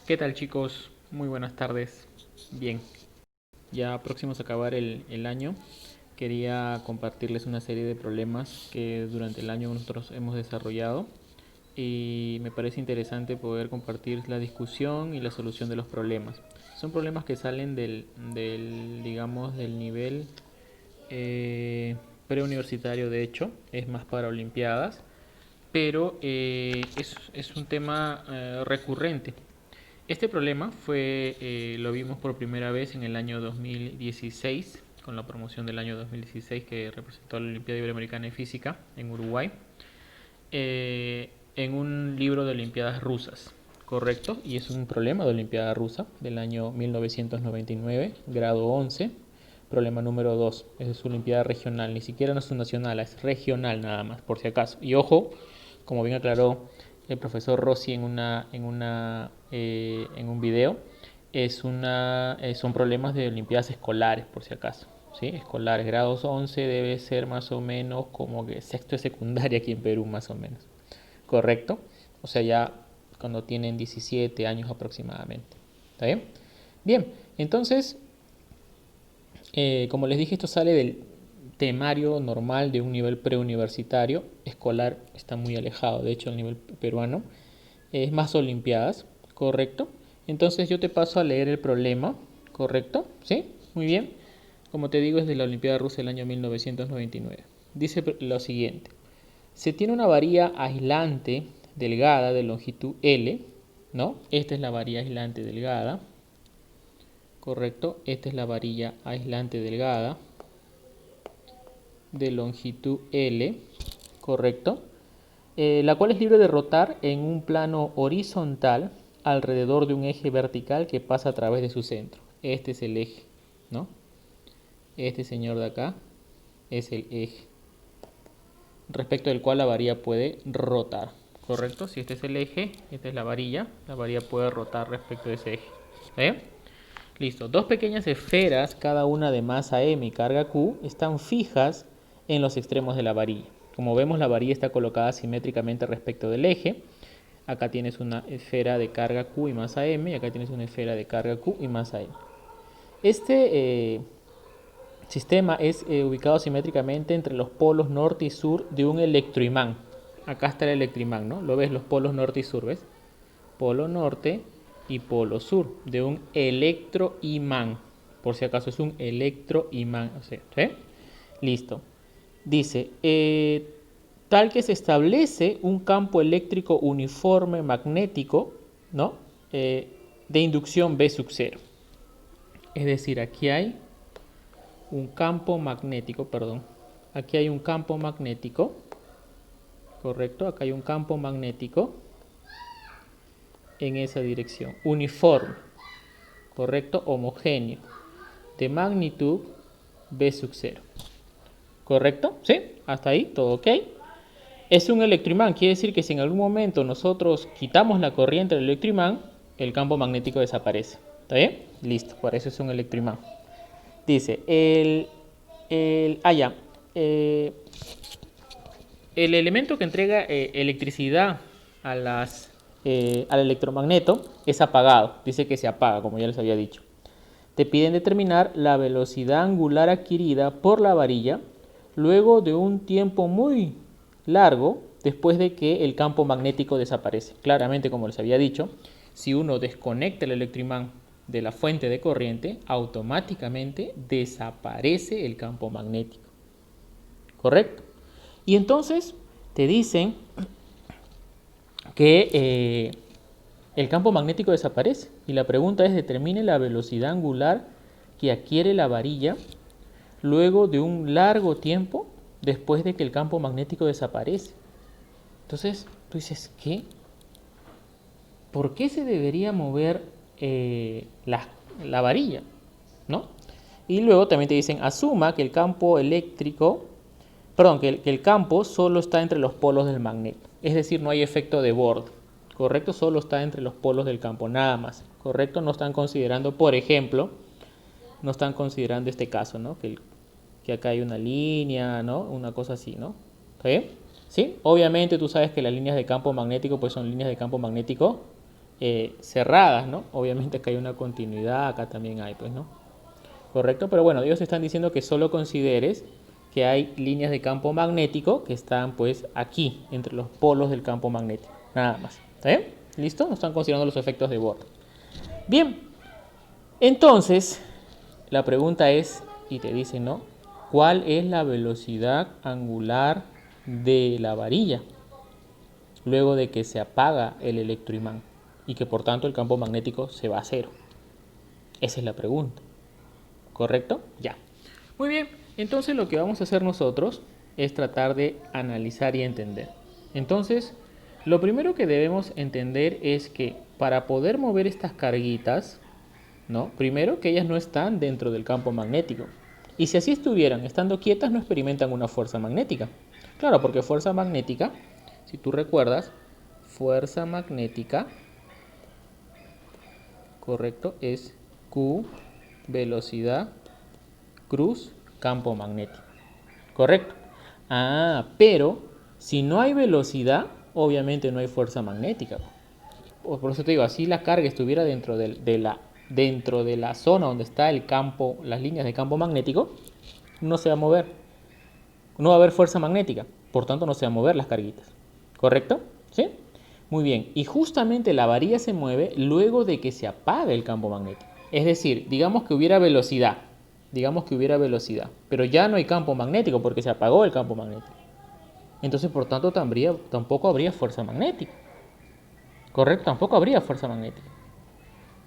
¿Qué tal, chicos? Muy buenas tardes. Bien, ya próximos a acabar el año, quería compartirles una serie de problemas que durante el año nosotros hemos desarrollado y me parece interesante poder compartir la discusión y la solución de los problemas. Son problemas que salen digamos, del nivel preuniversitario, de hecho, es más para Olimpiadas, pero es un tema recurrente. Este problema lo vimos por primera vez en el año 2016, con la promoción del año 2016 que representó la Olimpiada Iberoamericana de Física en Uruguay, en un libro de Olimpiadas rusas, ¿correcto? Y es un problema de Olimpiada rusa del año 1999, grado 11, problema número 2. Esa es su Olimpiada regional, ni siquiera no es nacional, es regional nada más, por si acaso. Y ojo, como bien aclaró el profesor Rossi en un video, son problemas de Olimpiadas escolares, por si acaso. ¿Sí? Escolares, grados 11 debe ser más o menos como que sexto de secundaria aquí en Perú, más o menos. ¿Correcto? O sea, ya cuando tienen 17 años aproximadamente. ¿Está bien? Bien, entonces, como les dije, esto sale del temario normal de un nivel preuniversitario. Escolar está muy alejado, de hecho, el nivel peruano. Es más Olimpiadas, ¿correcto? Entonces yo te paso a leer el problema, ¿correcto? ¿Sí? Muy bien. Como te digo, es de la Olimpiada Rusa del año 1999. Dice lo siguiente. Se tiene una varilla aislante delgada de longitud L, ¿no? Esta es la varilla aislante delgada, ¿correcto? Esta es la varilla aislante delgada de longitud L, ¿correcto? La cual es libre de rotar en un plano horizontal alrededor de un eje vertical que pasa a través de su centro. Este es el eje, ¿no? Este señor de acá es el eje respecto del cual la varilla puede rotar, ¿correcto? Si este es el eje, esta es la varilla puede rotar respecto de ese eje. ¿Eh? Listo. Dos pequeñas esferas, cada una de masa m y carga q, están fijas en los extremos de la varilla. Como vemos, la varilla está colocada simétricamente respecto del eje. Acá tienes una esfera de carga q y masa m, y acá tienes una esfera de carga q y masa m. Este sistema es ubicado simétricamente entre los polos norte y sur de un electroimán. Acá está el electroimán, ¿no? Lo ves, los polos norte y sur, ¿ves? Polo norte y polo sur de un electroimán. Por si acaso es un electroimán. O sea, ¿sí? Listo. Dice, tal que se establece un campo eléctrico uniforme magnético, ¿no? De inducción B sub 0. Es decir, aquí hay un campo magnético, perdón. Aquí hay un campo magnético, correcto. Acá hay un campo magnético en esa dirección, uniforme, correcto, homogéneo, de magnitud B sub 0. ¿Correcto? ¿Sí? Hasta ahí, todo ok. Es un electroimán, quiere decir que si en algún momento nosotros quitamos la corriente del electroimán, el campo magnético desaparece. ¿Está bien? Listo, por eso es un electroimán. Dice, ya. El elemento que entrega electricidad a al electromagneto es apagado. Dice que se apaga, como ya les había dicho. Te piden determinar la velocidad angular adquirida por la varilla luego de un tiempo muy largo después de que el campo magnético desaparece. Claramente, como les había dicho, si uno desconecta el electroimán de la fuente de corriente, automáticamente desaparece el campo magnético. ¿Correcto? Y entonces te dicen que el campo magnético desaparece. Y la pregunta es, determine la velocidad angular que adquiere la varilla luego de un largo tiempo después de que el campo magnético desaparece. Entonces, tú dices, ¿qué? ¿Por qué se debería mover la varilla? ¿No? Y luego también te dicen, asuma que el campo eléctrico, perdón, que el campo solo está entre los polos del magneto. Es decir, no hay efecto de Born. ¿Correcto? Solo está entre los polos del campo, nada más. ¿Correcto? No están considerando, por ejemplo, no están considerando este caso, ¿no? Que acá hay una línea, ¿no? Una cosa así, ¿no? ¿Sí? ¿Sí? Obviamente tú sabes que las líneas de campo magnético pues son líneas de campo magnético cerradas, ¿no? Obviamente acá hay una continuidad, acá también hay, pues, ¿no? Correcto, pero bueno, ellos están diciendo que solo consideres que hay líneas de campo magnético que están pues aquí, entre los polos del campo magnético, nada más. ¿Está bien? ¿Listo? No están considerando los efectos de Bohr. Bien, entonces la pregunta es, y te dicen, ¿no? ¿Cuál es la velocidad angular de la varilla luego de que se apaga el electroimán y que por tanto el campo magnético se va a cero? Esa es la pregunta. ¿Correcto? Ya. Muy bien, entonces lo que vamos a hacer nosotros es tratar de analizar y entender. Entonces, lo primero que debemos entender es que para poder mover estas carguitas, ¿no? Primero que ellas no están dentro del campo magnético. Y si así estuvieran, estando quietas, no experimentan una fuerza magnética. Claro, porque fuerza magnética, si tú recuerdas, fuerza magnética, correcto, es Q, velocidad, cruz, campo magnético. ¿Correcto? Ah, pero si no hay velocidad, obviamente no hay fuerza magnética. Por eso te digo, así la carga estuviera dentro de la zona donde está el campo, las líneas de campo magnético, no se va a mover. No va a haber fuerza magnética, por tanto no se van a mover las carguitas. ¿Correcto? ¿Sí? Muy bien, y justamente la varilla se mueve luego de que se apaga el campo magnético. Es decir, digamos que hubiera velocidad, pero ya no hay campo magnético porque se apagó el campo magnético. Entonces, por tanto, tampoco habría fuerza magnética. ¿Correcto? Tampoco habría fuerza magnética.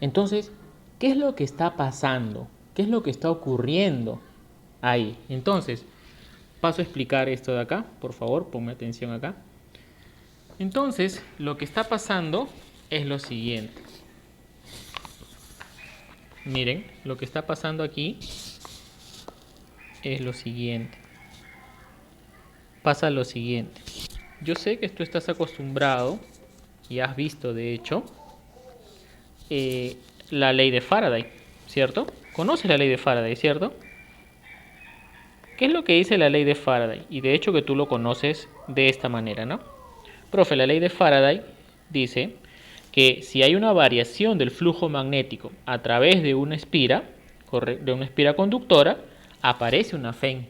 Entonces, ¿qué es lo que está pasando? ¿Qué es lo que está ocurriendo ahí? Entonces, paso a explicar esto de acá. Por favor, ponme atención acá. Entonces, lo que está pasando es lo siguiente. Miren, lo que está pasando aquí es lo siguiente. Pasa lo siguiente. Yo sé que tú estás acostumbrado, y has visto de hecho, la ley de Faraday, ¿cierto? ¿Conoces la ley de Faraday, cierto? ¿Qué es lo que dice la ley de Faraday? Y de hecho que tú lo conoces de esta manera, ¿no? Profe, la ley de Faraday dice que si hay una variación del flujo magnético a través de una espira conductora, aparece una FEN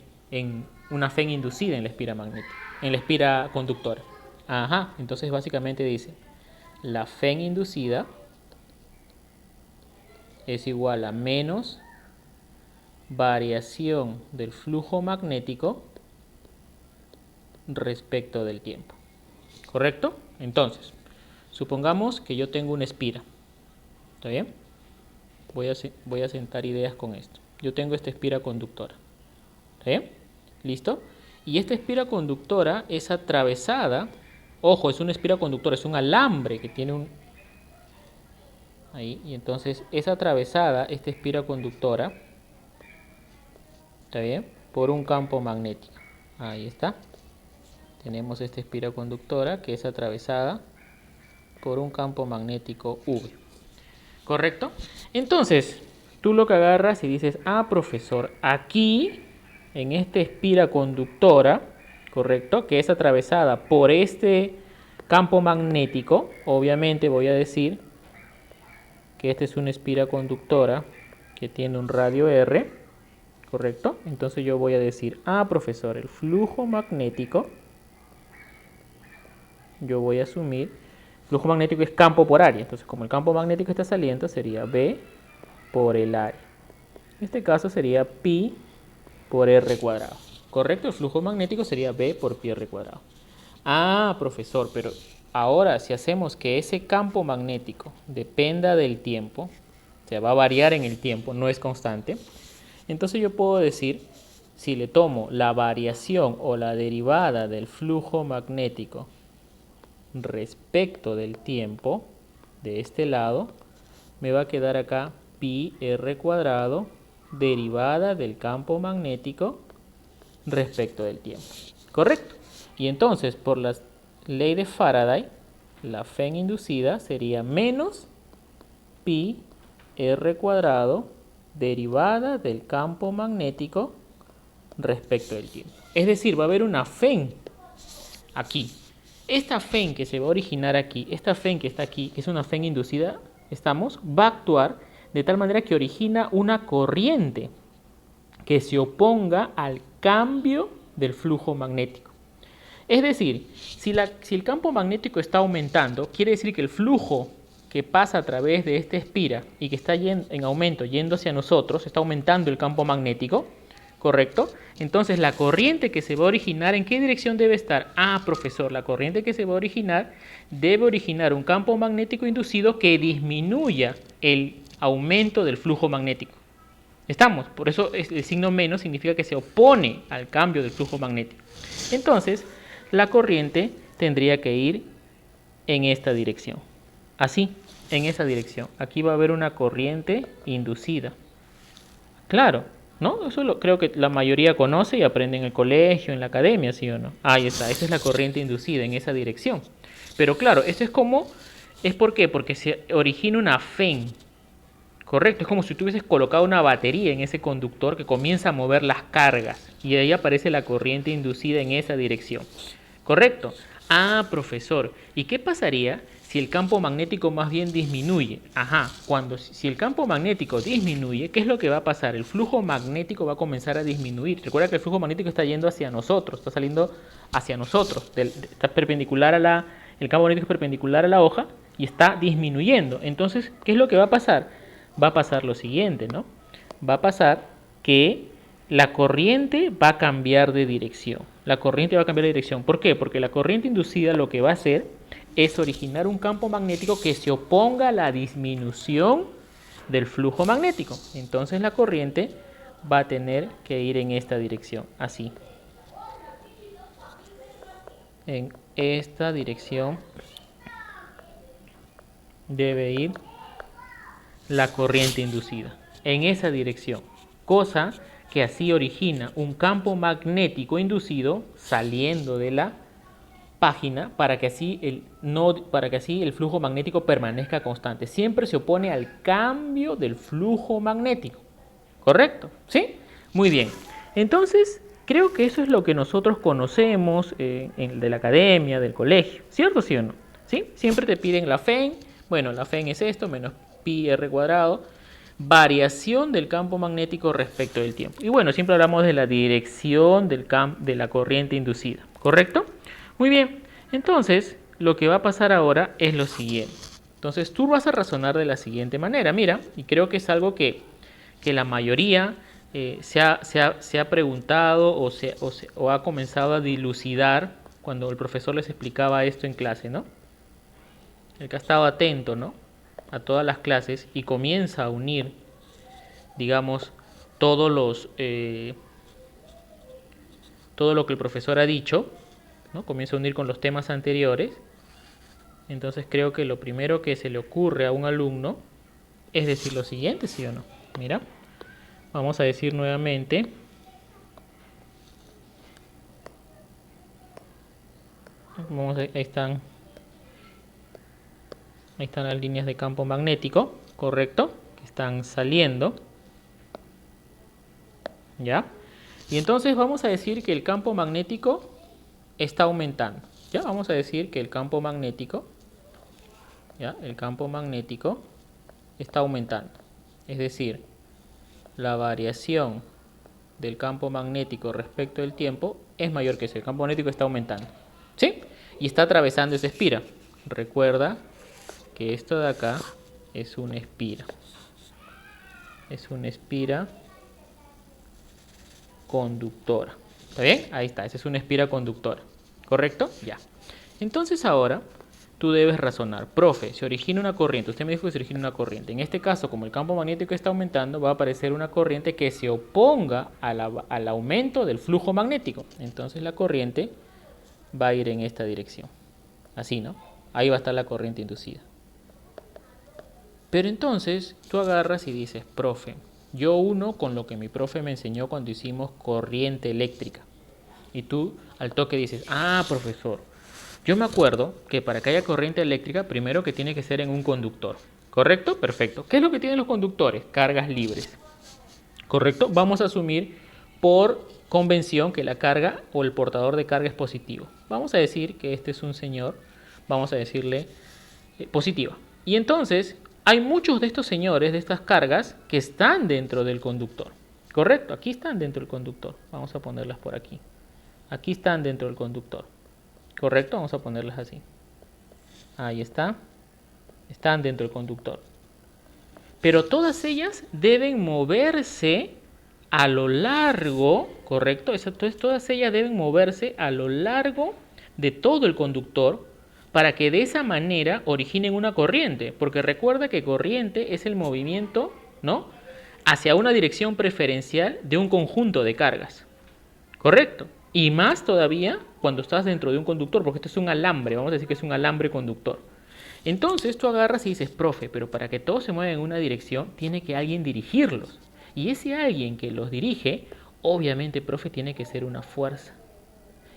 inducida en la espira magnética, en la espira conductora. Ajá, entonces básicamente dice, la FEN inducida es igual a menos variación del flujo magnético respecto del tiempo. ¿Correcto? Entonces, supongamos que yo tengo una espira. ¿Está bien? Voy a sentar ideas con esto. Yo tengo esta espira conductora. ¿Está bien? ¿Listo? Y esta espira conductora es atravesada. Ojo, es una espira conductora, es un alambre que tiene un... Ahí, y entonces es atravesada esta espira conductora. ¿Está bien? Por un campo magnético. Ahí está. Tenemos esta espira conductora que es atravesada por un campo magnético V. ¿Correcto? Entonces, tú lo que agarras y dices, ah, profesor, aquí, en esta espira conductora, ¿correcto? Que es atravesada por este campo magnético, obviamente voy a decir que esta es una espira conductora que tiene un radio R, ¿correcto? Entonces yo voy a decir, ah, profesor, el flujo magnético, yo voy a asumir, flujo magnético es campo por área, entonces como el campo magnético está saliendo sería B por el área. En este caso sería pi por r cuadrado, ¿correcto? El flujo magnético sería B por pi r cuadrado. Ah, profesor, pero ahora si hacemos que ese campo magnético dependa del tiempo, o sea, va a variar en el tiempo, no es constante, entonces yo puedo decir, si le tomo la variación o la derivada del flujo magnético respecto del tiempo de este lado, me va a quedar acá pi r cuadrado derivada del campo magnético respecto del tiempo. ¿Correcto? Y entonces, por la ley de Faraday, la FEN inducida sería menos pi r cuadrado derivada del campo magnético respecto del tiempo. Es decir, va a haber una FEN aquí. esta FEN que se va a originar aquí, esta FEN que está aquí, que es una FEN inducida, va a actuar de tal manera que origina una corriente que se oponga al cambio del flujo magnético. Es decir, si el campo magnético está aumentando, quiere decir que el flujo que pasa a través de esta espira y que está en aumento yendo hacia nosotros, está aumentando el campo magnético, ¿correcto? Entonces la corriente que se va a originar, ¿en qué dirección debe estar? Ah, profesor, la corriente que se va a originar debe originar un campo magnético inducido que disminuya el aumento del flujo magnético. ¿Estamos? Por eso el signo menos significa que se opone al cambio del flujo magnético. Entonces, la corriente tendría que ir en esta dirección. Así, en esa dirección. Aquí va a haber una corriente inducida. Claro, ¿no? Eso creo que la mayoría conoce y aprende en el colegio, en la academia, ¿sí o no? Ahí está, esa es la corriente inducida en esa dirección. Pero claro, esto ¿es por qué? Porque se origina una FEN. Correcto, es como si tú hubieses colocado una batería en ese conductor que comienza a mover las cargas y de ahí aparece la corriente inducida en esa dirección. Correcto. Ah, profesor, ¿y qué pasaría si el campo magnético más bien disminuye? Ajá, si el campo magnético disminuye, ¿qué es lo que va a pasar? El flujo magnético va a comenzar a disminuir. Recuerda que el flujo magnético está yendo hacia nosotros, está saliendo hacia nosotros, está perpendicular el campo magnético es perpendicular a la hoja y está disminuyendo. Entonces, ¿qué es lo que va a pasar? Va a pasar lo siguiente, ¿no? Va a pasar que la corriente va a cambiar de dirección. La corriente va a cambiar de dirección. ¿Por qué? Porque la corriente inducida lo que va a hacer es originar un campo magnético que se oponga a la disminución del flujo magnético. Entonces la corriente va a tener que ir en esta dirección, así. En esta dirección debe ir la corriente inducida, en esa dirección, cosa que así origina un campo magnético inducido saliendo de la página para que así el flujo magnético permanezca constante. Siempre se opone al cambio del flujo magnético. ¿Correcto? ¿Sí? Muy bien. Entonces, creo que eso es lo que nosotros conocemos de la academia, del colegio. ¿Cierto, sí o no? ¿Sí? Siempre te piden la FEN. Bueno, la FEN es esto, menos pi r cuadrado, variación del campo magnético respecto del tiempo. Y bueno, siempre hablamos de la dirección de la corriente inducida, ¿correcto? Muy bien, entonces lo que va a pasar ahora es lo siguiente. Entonces tú vas a razonar de la siguiente manera, mira, y creo que es algo que la mayoría se ha preguntado o ha comenzado a dilucidar cuando el profesor les explicaba esto en clase, ¿no? El que ha estado atento, ¿no?, a todas las clases y comienza a unir, digamos, todo lo que el profesor ha dicho, ¿no? Comienza a unir con los temas anteriores. Entonces creo que lo primero que se le ocurre a un alumno es decir lo siguiente, ¿sí o no? Mira, vamos a decir nuevamente. Ahí están las líneas de campo magnético, ¿correcto? Que están saliendo. ¿Ya? Y entonces vamos a decir que el campo magnético está aumentando. ¿Ya? Vamos a decir que el campo magnético, ¿ya?, el campo magnético está aumentando. Es decir, la variación del campo magnético respecto del tiempo es mayor que eso. El campo magnético está aumentando. ¿Sí? Y está atravesando esa espira. Recuerda que esto de acá es una espira. Es una espira conductora. ¿Está bien? Ahí está, esa es una espira conductora. ¿Correcto? Ya. Entonces ahora tú debes razonar. Profe, se origina una corriente. Usted me dijo que se origina una corriente. En este caso, como el campo magnético está aumentando, va a aparecer una corriente que se oponga al aumento del flujo magnético. Entonces la corriente va a ir en esta dirección. Así, ¿no? Ahí va a estar la corriente inducida. Pero entonces tú agarras y dices, profe, yo uno con lo que mi profe me enseñó cuando hicimos corriente eléctrica. Y tú al toque dices, ah, profesor, yo me acuerdo que para que haya corriente eléctrica, primero que tiene que ser en un conductor. ¿Correcto? Perfecto. ¿Qué es lo que tienen los conductores? Cargas libres. ¿Correcto? Vamos a asumir por convención que la carga o el portador de carga es positivo. Vamos a decir que este es un señor, vamos a decirle positiva. Y entonces hay muchos de estos señores, de estas cargas, que están dentro del conductor. Correcto, aquí están dentro del conductor. Vamos a ponerlas por aquí. Aquí están dentro del conductor. Correcto, vamos a ponerlas así. Ahí está. Están dentro del conductor. Pero todas ellas deben moverse a lo largo, ¿correcto? Entonces todas ellas deben moverse a lo largo de todo el conductor para que de esa manera originen una corriente. Porque recuerda que corriente es el movimiento, ¿no?, hacia una dirección preferencial de un conjunto de cargas. ¿Correcto? Y más todavía cuando estás dentro de un conductor, porque esto es un alambre, vamos a decir que es un alambre conductor. Entonces tú agarras y dices, profe, pero para que todos se muevan en una dirección, tiene que alguien dirigirlos. Y ese alguien que los dirige, obviamente, profe, tiene que ser una fuerza.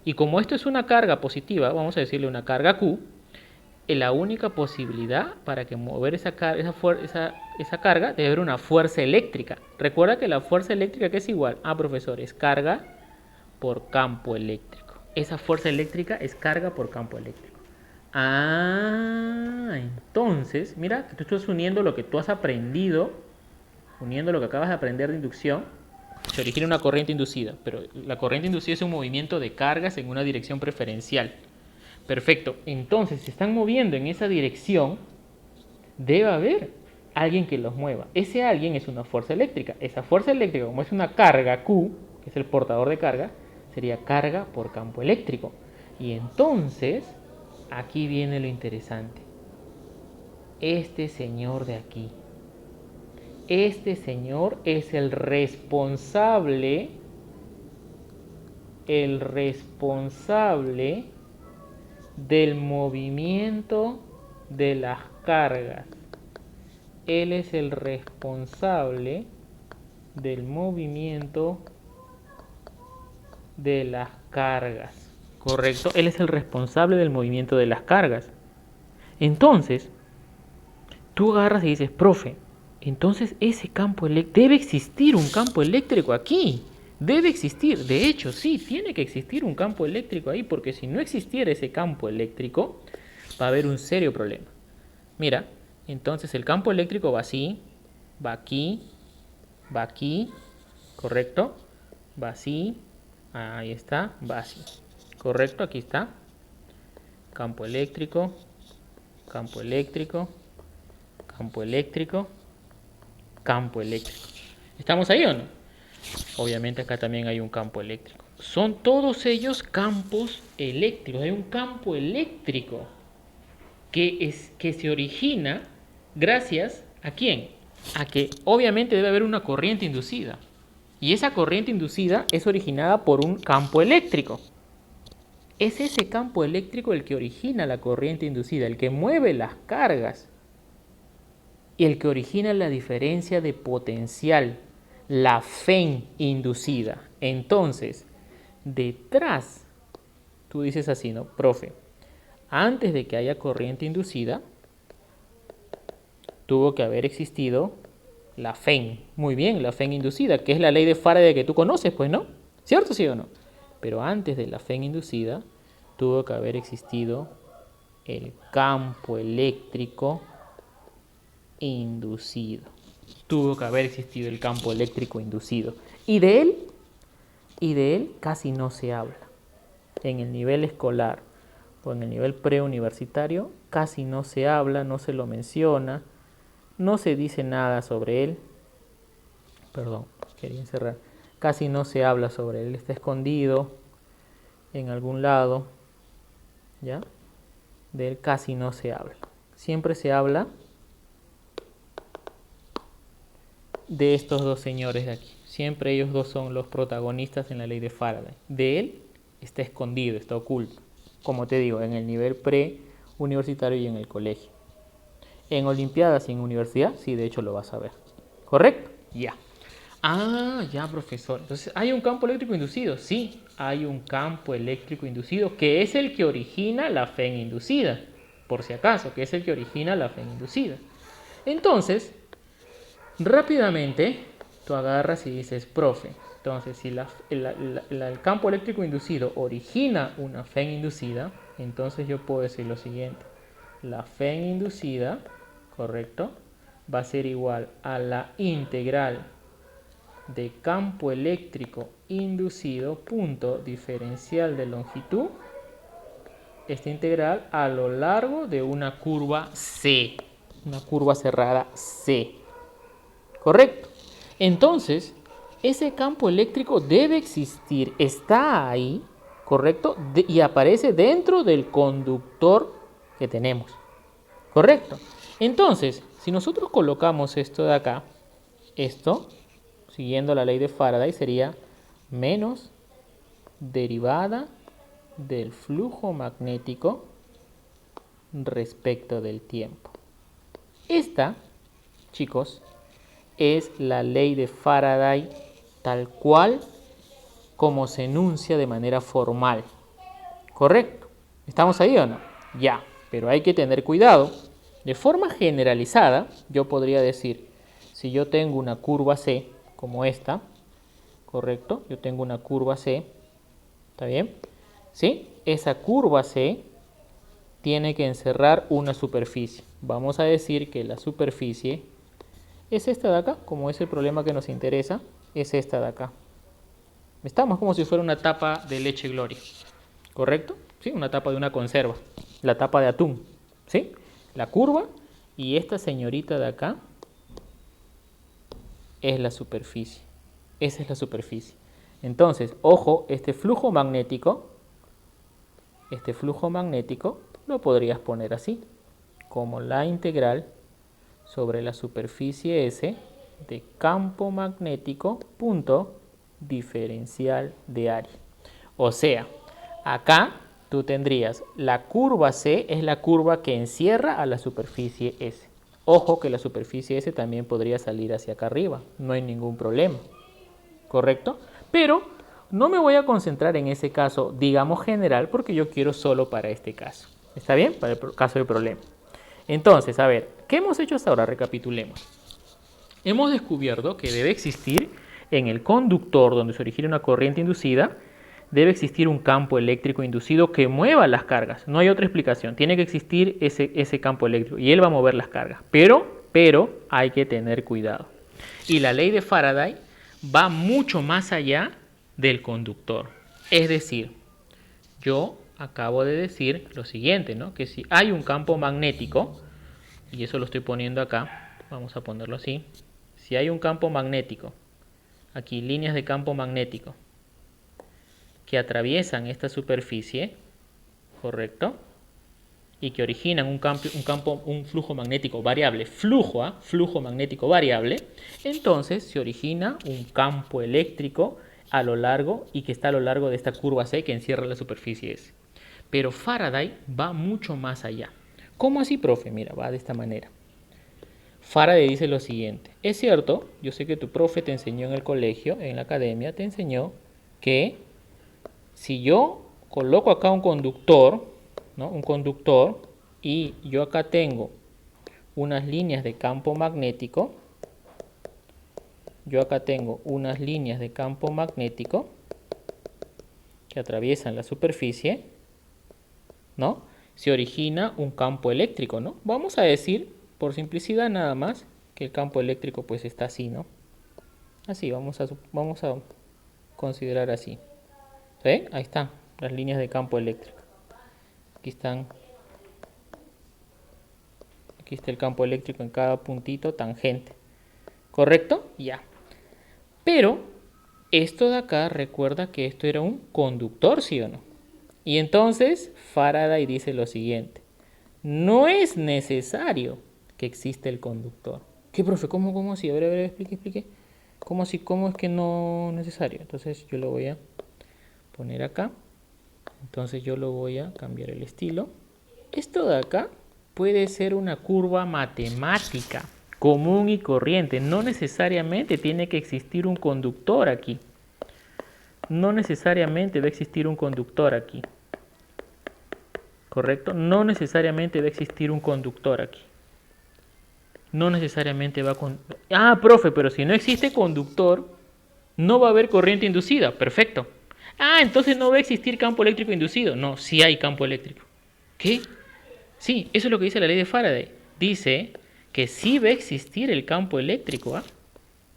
Y como esto es una carga positiva, vamos a decirle una carga Q, la única posibilidad para que mover esa carga debe haber una fuerza eléctrica. Recuerda que la fuerza eléctrica, ¿qué es igual? Profesor, es carga por campo eléctrico. Esa fuerza eléctrica es carga por campo eléctrico. Entonces, mira, que tú estás uniendo lo que tú has aprendido, uniendo lo que acabas de aprender de inducción, se origina una corriente inducida, pero la corriente inducida es un movimiento de cargas en una dirección preferencial. Perfecto, entonces se están moviendo en esa dirección, debe haber alguien que los mueva. Ese alguien es una fuerza eléctrica. Esa fuerza eléctrica, como es una carga Q, que es el portador de carga, sería carga por campo eléctrico. Y entonces, aquí viene lo interesante. Este señor de aquí, este señor es el responsable del movimiento de las cargas. Él es el responsable del movimiento de las cargas. ¿Correcto? Él es el responsable del movimiento de las cargas. Entonces, tú agarras y dices, profe, entonces ese campo eléctrico, debe existir un campo eléctrico aquí. Debe existir, de hecho, sí, tiene que existir un campo eléctrico ahí, porque si no existiera ese campo eléctrico, va a haber un serio problema. Mira, entonces el campo eléctrico va así, va aquí, ¿correcto? Va así, ahí está, va así, ¿correcto? Aquí está, campo eléctrico, campo eléctrico, campo eléctrico, campo eléctrico. ¿Estamos ahí o no? Obviamente acá también hay un campo eléctrico. Son todos ellos campos eléctricos. Hay un campo eléctrico que se origina gracias ¿a quién? A que obviamente debe haber una corriente inducida. Y esa corriente inducida es originada por un campo eléctrico. Es ese campo eléctrico el que origina la corriente inducida, el que mueve las cargas y el que origina la diferencia de potencial, la FEN inducida. Entonces, detrás, tú dices así, ¿no? Profe, antes de que haya corriente inducida, tuvo que haber existido la FEN. Muy bien, la FEN inducida, que es la ley de Faraday que tú conoces, pues, ¿no? ¿Cierto, sí o no? Pero antes de la FEN inducida, tuvo que haber existido el campo eléctrico inducido. Tuvo que haber existido el campo eléctrico inducido. Y de él casi no se habla. En el nivel escolar o en el nivel preuniversitario casi no se habla, no se lo menciona, no se dice nada sobre él. Perdón, quería encerrar. Casi no se habla sobre él, está escondido en algún lado, ¿ya? De él casi no se habla. Siempre se habla de estos dos señores de aquí. Siempre ellos dos son los protagonistas en la ley de Faraday. De él está escondido, está oculto. Como te digo, en el nivel preuniversitario y en el colegio. En olimpiadas y en universidad, sí, de hecho lo vas a ver. ¿Correcto? Ya. Ya, profesor. Entonces, ¿hay un campo eléctrico inducido? Sí, hay un campo eléctrico inducido que es el que origina la FEN inducida. Por si acaso, que es el que origina la FEN inducida. Entonces, rápidamente, tú agarras y dices, profe, Entonces, si el campo eléctrico inducido origina una FEN inducida, entonces yo puedo decir lo siguiente. La FEN inducida, correcto, va a ser igual a la integral de campo eléctrico inducido, punto diferencial de longitud, esta integral a lo largo de una curva C, una curva cerrada C. ¿Correcto? Entonces, ese campo eléctrico debe existir, está ahí, ¿correcto? Y aparece dentro del conductor que tenemos. ¿Correcto? Entonces, si nosotros colocamos esto de acá, esto, siguiendo la ley de Faraday, sería menos derivada del flujo magnético respecto del tiempo. Esta, chicos, es la ley de Faraday tal cual como se enuncia de manera formal. ¿Correcto? ¿Estamos ahí o no? Ya, pero hay que tener cuidado. De forma generalizada, yo podría decir, si yo tengo una curva C, como esta, ¿correcto? Yo tengo una curva C, ¿está bien? ¿Sí? Esa curva C tiene que encerrar una superficie. Vamos a decir que la superficie es esta de acá, como es el problema que nos interesa, es esta de acá. Estamos como si fuera una tapa de leche Gloria, ¿correcto? ¿Sí? Una tapa de una conserva, la tapa de atún, ¿sí? La curva y esta señorita de acá es la superficie. Esa es la superficie. Entonces, ojo, este flujo magnético lo podrías poner así, como la integral sobre la superficie S de campo magnético punto diferencial de área. O sea, acá tú tendrías la curva C es la curva que encierra a la superficie S. Ojo que la superficie S también podría salir hacia acá arriba, no hay ningún problema, ¿correcto? Pero no me voy a concentrar en ese caso, digamos general, porque yo quiero solo para este caso. ¿Está bien? Para el caso del problema. Entonces, a ver, ¿qué hemos hecho hasta ahora? Recapitulemos. Hemos descubierto que debe existir en el conductor donde se origina una corriente inducida, debe existir un campo eléctrico inducido que mueva las cargas. No hay otra explicación. Tiene que existir ese campo eléctrico y él va a mover las cargas. Pero hay que tener cuidado. Y la ley de Faraday va mucho más allá del conductor. Es decir, yo acabo de decir lo siguiente, ¿no? Que si hay un campo magnético, y eso lo estoy poniendo acá, vamos a ponerlo así. Si hay un campo magnético, aquí líneas de campo magnético, que atraviesan esta superficie, ¿correcto? Y que originan un flujo magnético variable, flujo magnético variable, entonces se origina un campo eléctrico a lo largo y que está a lo largo de esta curva C que encierra la superficie S. Pero Faraday va mucho más allá. ¿Cómo así, profe? Mira, va de esta manera. Faraday dice lo siguiente. Es cierto, yo sé que tu profe te enseñó en el colegio, en la academia, te enseñó que si yo coloco acá un conductor, ¿no? Un conductor, y yo acá tengo unas líneas de campo magnético, que atraviesan la superficie, ¿no? Se origina un campo eléctrico, ¿no? Vamos a decir, por simplicidad nada más, que el campo eléctrico pues está así, ¿no? Así, vamos a considerar así. ¿Sí? Ahí están las líneas de campo eléctrico. Aquí está el campo eléctrico en cada puntito tangente. ¿Correcto? Ya. Pero esto de acá, recuerda que esto era un conductor, ¿sí o no? Y entonces Faraday dice lo siguiente. No es necesario que exista el conductor. ¿Qué, profe? ¿Cómo así? A ver, explique. ¿Cómo así? ¿Cómo es que no es necesario? Entonces yo lo voy a poner acá. Entonces yo lo voy a cambiar el estilo. Esto de acá puede ser una curva matemática común y corriente. No necesariamente tiene que existir un conductor aquí. No necesariamente va a existir un conductor aquí. ¿Correcto? No necesariamente va a existir un conductor aquí. No necesariamente va con... Ah, profe, pero si no existe conductor, No va a haber corriente inducida. Perfecto. Ah, entonces no va a existir campo eléctrico inducido. No, sí hay campo eléctrico. ¿Qué? Sí, eso es lo que dice la ley de Faraday. Dice que sí va a existir el campo eléctrico. ¿Ah?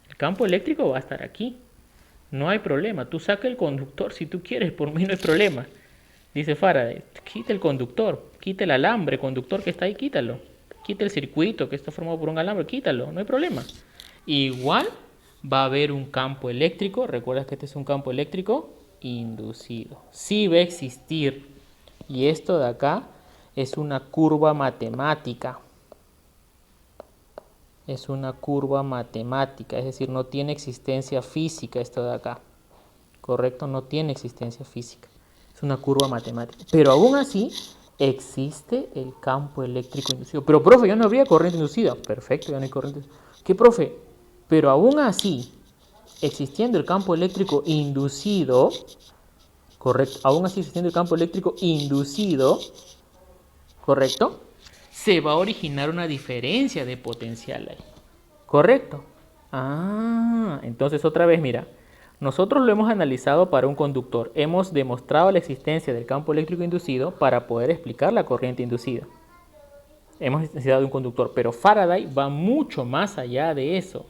El campo eléctrico va a estar aquí. No hay problema. Tú saca el conductor si tú quieres, por mí no hay problema. Dice Faraday, quita el conductor, quita el alambre conductor que está ahí, quítalo. Quita el circuito que está formado por un alambre, quítalo, no hay problema. Igual va a haber un campo eléctrico, recuerdas que este es un campo eléctrico inducido. Sí va a existir. Y esto de acá es una curva matemática. Es una curva matemática, es decir, no tiene existencia física esto de acá. ¿Correcto? No tiene existencia física. Es una curva matemática. Pero aún así existe el campo eléctrico inducido. Pero, profe, ya no habría corriente inducida. Perfecto, ya no hay corriente inducida. ¿Qué, profe? Pero aún así, existiendo el campo eléctrico inducido, correcto, aún así existiendo el campo eléctrico inducido, correcto, se va a originar una diferencia de potencial ahí. ¿Correcto? Ah, entonces otra vez, mira, nosotros lo hemos analizado para un conductor. Hemos demostrado la existencia del campo eléctrico inducido para poder explicar la corriente inducida. Hemos necesitado un conductor, pero Faraday va mucho más allá de eso.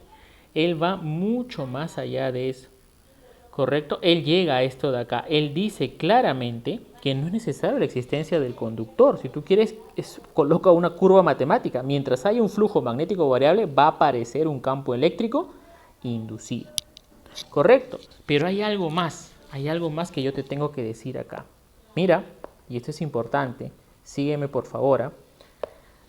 Él va mucho más allá de eso. ¿Correcto? Él llega a esto de acá. Él dice claramente que no es necesaria la existencia del conductor. Si tú quieres, coloca una curva matemática. Mientras haya un flujo magnético variable, va a aparecer un campo eléctrico inducido. ¿Correcto? Pero hay algo más. Hay algo más que yo te tengo que decir acá. Mira, y esto es importante. Sígueme, por favor.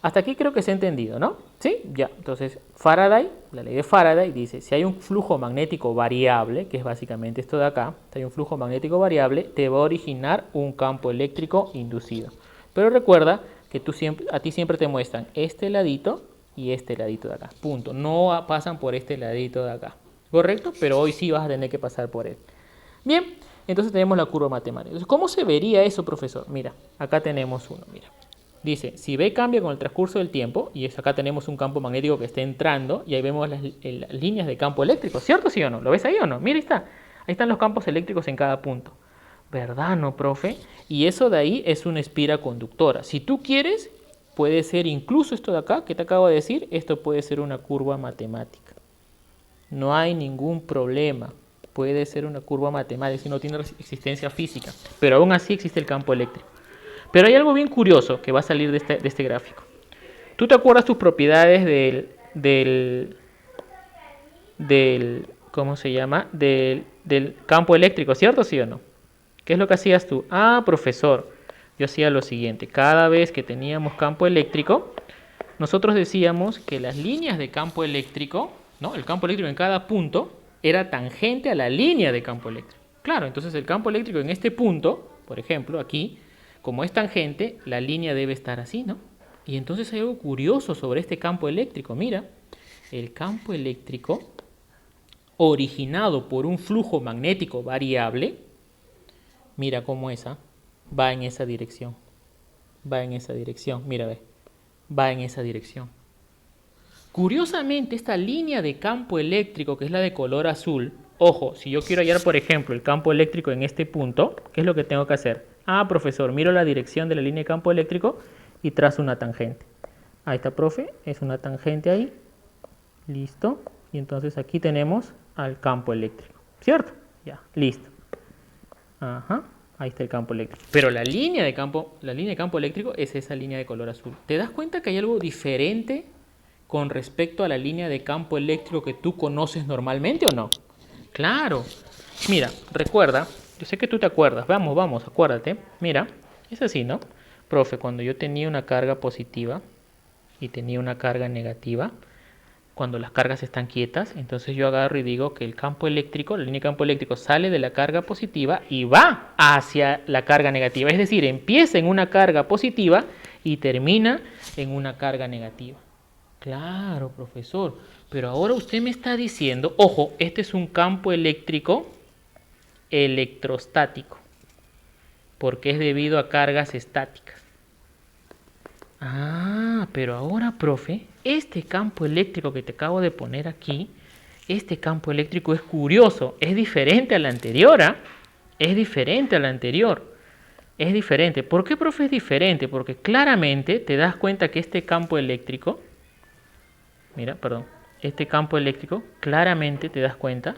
Hasta aquí creo que se ha entendido, ¿no? ¿Sí? Ya. Entonces, Faraday, la ley de Faraday dice, si hay un flujo magnético variable, que es básicamente esto de acá, si hay un flujo magnético variable, te va a originar un campo eléctrico inducido. Pero recuerda que a ti siempre te muestran este ladito y este ladito de acá. Punto. No pasan por este ladito de acá. ¿Correcto? Pero hoy sí vas a tener que pasar por él. Bien, entonces tenemos la curva matemática. Entonces, ¿cómo se vería eso, profesor? Mira, acá tenemos uno, mira. Dice, si B cambia con el transcurso del tiempo, y acá tenemos un campo magnético que está entrando, y ahí vemos las líneas de campo eléctrico, ¿cierto sí o no? ¿Lo ves ahí o no? Mira, ahí está. Ahí están los campos eléctricos en cada punto. ¿Verdad, no, profe? Y eso de ahí es una espira conductora. Si tú quieres, puede ser incluso esto de acá, que te acabo de decir, esto puede ser una curva matemática. No hay ningún problema. Puede ser una curva matemática si no tiene existencia física, pero aún así existe el campo eléctrico. Pero hay algo bien curioso que va a salir de este gráfico. ¿Tú te acuerdas tus propiedades ¿cómo se llama? Del campo eléctrico, ¿cierto? ¿Sí o no? ¿Qué es lo que hacías tú? Ah, profesor, yo hacía lo siguiente. Cada vez que teníamos campo eléctrico, nosotros decíamos que las líneas de campo eléctrico, ¿no? El campo eléctrico en cada punto era tangente a la línea de campo eléctrico. Claro, entonces el campo eléctrico en este punto, por ejemplo, aquí, como es tangente, la línea debe estar así, ¿no? Y entonces hay algo curioso sobre este campo eléctrico. Mira, el campo eléctrico originado por un flujo magnético variable, mira cómo esa va en esa dirección. Va en esa dirección, mira, ve. Va en esa dirección. Curiosamente, esta línea de campo eléctrico, que es la de color azul, ojo, si yo quiero hallar, por ejemplo, el campo eléctrico en este punto, ¿qué es lo que tengo que hacer? Ah, profesor, miro la dirección de la línea de campo eléctrico y trazo una tangente. Ahí está, profe, es una tangente ahí. Listo. Y entonces aquí tenemos al campo eléctrico, ¿cierto? Ya, listo. Ajá, ahí está el campo eléctrico. Pero la línea de campo eléctrico es esa línea de color azul. ¿Te das cuenta que hay algo diferente con respecto a la línea de campo eléctrico que tú conoces normalmente o no? Claro. Mira, recuerda, yo sé que tú te acuerdas. Vamos, acuérdate. Mira, es así, ¿no? Profe, cuando yo tenía una carga positiva y tenía una carga negativa, cuando las cargas están quietas, entonces yo agarro y digo que el campo eléctrico, la línea de campo eléctrico sale de la carga positiva y va hacia la carga negativa. Es decir, empieza en una carga positiva y termina en una carga negativa. Claro, profesor, pero ahora usted me está diciendo, ojo, este es un campo eléctrico electrostático, porque es debido a cargas estáticas. Ah, pero ahora, profe, este campo eléctrico que te acabo de poner aquí este campo eléctrico es curioso, es diferente al anterior, ¿ah? Es diferente al anterior. Es diferente. ¿Por qué, profe, es diferente? Porque claramente te das cuenta que este campo eléctrico, mira, perdón, este campo eléctrico, claramente te das cuenta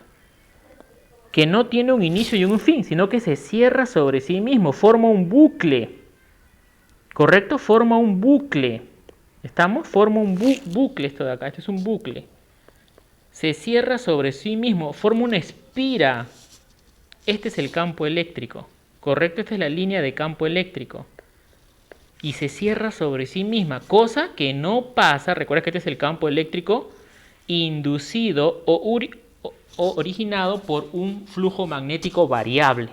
que no tiene un inicio y un fin, sino que se cierra sobre sí mismo, forma un bucle. ¿Correcto? Forma un bucle. ¿Estamos? Forma un bucle esto de acá. Esto es un bucle. Se cierra sobre sí mismo, forma una espira. Este es el campo eléctrico. ¿Correcto? Esta es la línea de campo eléctrico. Y se cierra sobre sí misma, cosa que no pasa. Recuerda que este es el campo eléctrico inducido o originado por un flujo magnético variable.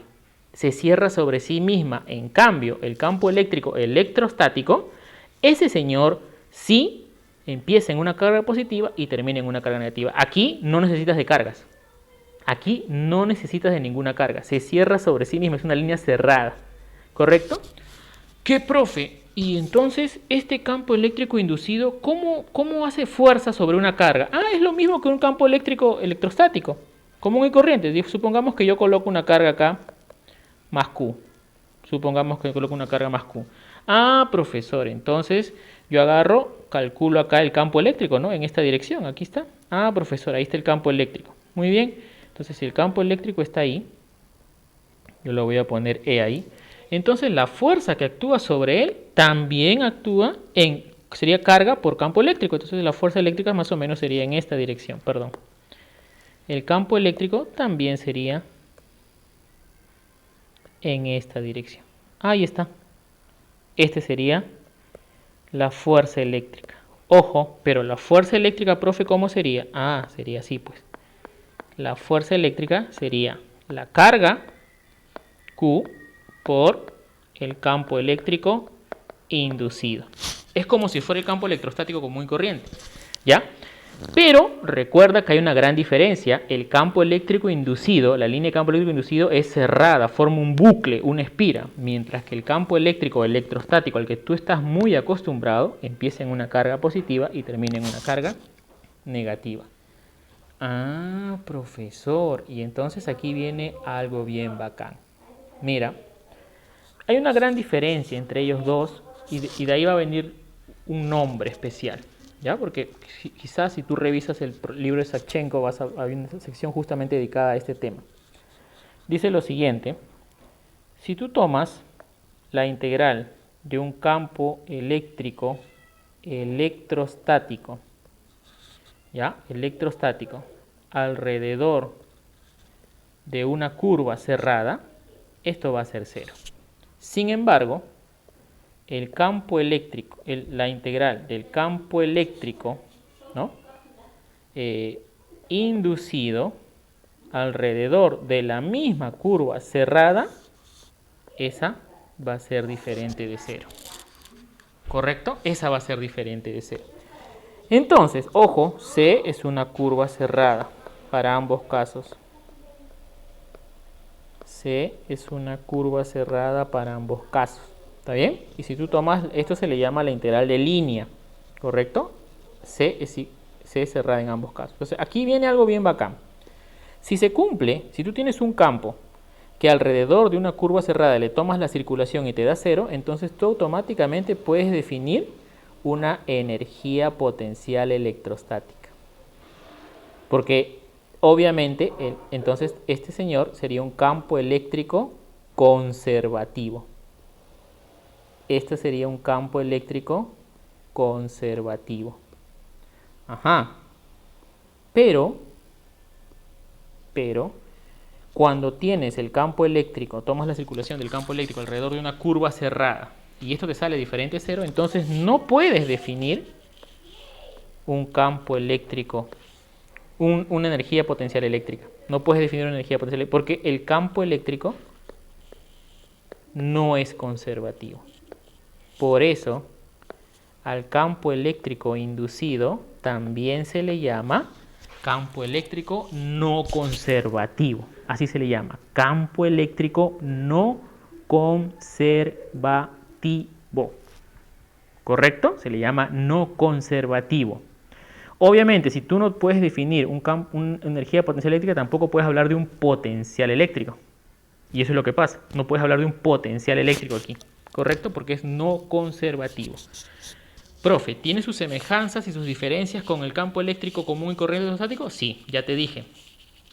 Se cierra sobre sí misma. En cambio, el campo eléctrico electrostático, ese señor sí empieza en una carga positiva y termina en una carga negativa. Aquí no necesitas de cargas. Aquí no necesitas de ninguna carga. Se cierra sobre sí misma, es una línea cerrada. ¿Correcto? ¿Qué, profe? Y entonces, este campo eléctrico inducido, ¿cómo hace fuerza sobre una carga? Ah, es lo mismo que un campo eléctrico electrostático, común y corriente. Supongamos que yo coloco una carga acá, más Q. Supongamos que coloco una carga más Q. Ah, profesor, entonces yo agarro, calculo acá el campo eléctrico, ¿no? En esta dirección, aquí está. Ah, profesor, ahí está el campo eléctrico. Muy bien. Entonces, si el campo eléctrico está ahí, yo lo voy a poner E ahí. Entonces, la fuerza que actúa sobre él también actúa sería carga por campo eléctrico. Entonces, la fuerza eléctrica más o menos sería en esta dirección, perdón. El campo eléctrico también sería en esta dirección. Ahí está. Este sería la fuerza eléctrica. Ojo, pero la fuerza eléctrica, profe, ¿cómo sería? Ah, sería así, pues. La fuerza eléctrica sería la carga Q por el campo eléctrico inducido. Es como si fuera el campo electrostático común y corriente, ¿ya? Pero recuerda que hay una gran diferencia. El campo eléctrico inducido, la línea de campo eléctrico inducido es cerrada, forma un bucle, una espira, mientras que el campo eléctrico electrostático al que tú estás muy acostumbrado empieza en una carga positiva y termina en una carga negativa. Ah, profesor, y entonces aquí viene algo bien bacán. Mira, hay una gran diferencia entre ellos dos y de ahí va a venir un nombre especial, ¿ya? Porque quizás si tú revisas el libro de Sachenko vas a ver una sección justamente dedicada a este tema. Dice lo siguiente: si tú tomas la integral de un campo eléctrico electrostático, ¿ya? Electrostático, alrededor de una curva cerrada, esto va a ser 0. Sin embargo, el campo eléctrico, la integral del campo eléctrico, ¿no? Inducido alrededor de la misma curva cerrada, esa va a ser diferente de 0. ¿Correcto? Esa va a ser diferente de 0. Entonces, ojo, C es una curva cerrada para ambos casos. C es una curva cerrada para ambos casos. ¿Está bien? Y si tú tomas, esto se le llama la integral de línea, ¿correcto? C es cerrada en ambos casos. Entonces, aquí viene algo bien bacán. Si se cumple, si tú tienes un campo que alrededor de una curva cerrada le tomas la circulación y te da 0, entonces tú automáticamente puedes definir una energía potencial electrostática. Porque obviamente, entonces este señor sería un campo eléctrico conservativo. Este sería un campo eléctrico conservativo. Ajá. Pero, cuando tienes el campo eléctrico, tomas la circulación del campo eléctrico alrededor de una curva cerrada y esto te sale diferente de 0, entonces no puedes definir un campo eléctrico, una energía potencial eléctrica. No puedes definir una energía potencial eléctrica porque el campo eléctrico no es conservativo. Por eso, al campo eléctrico inducido también se le llama campo eléctrico no conservativo. Así se le llama, campo eléctrico no conservativo. ¿Correcto? Se le llama no conservativo. Obviamente, si tú no puedes definir una energía potencial eléctrica, tampoco puedes hablar de un potencial eléctrico. Y eso es lo que pasa. No puedes hablar de un potencial eléctrico aquí. ¿Correcto? Porque es no conservativo. Profe, ¿tiene sus semejanzas y sus diferencias con el campo eléctrico común y corriente electrostático? Sí, ya te dije.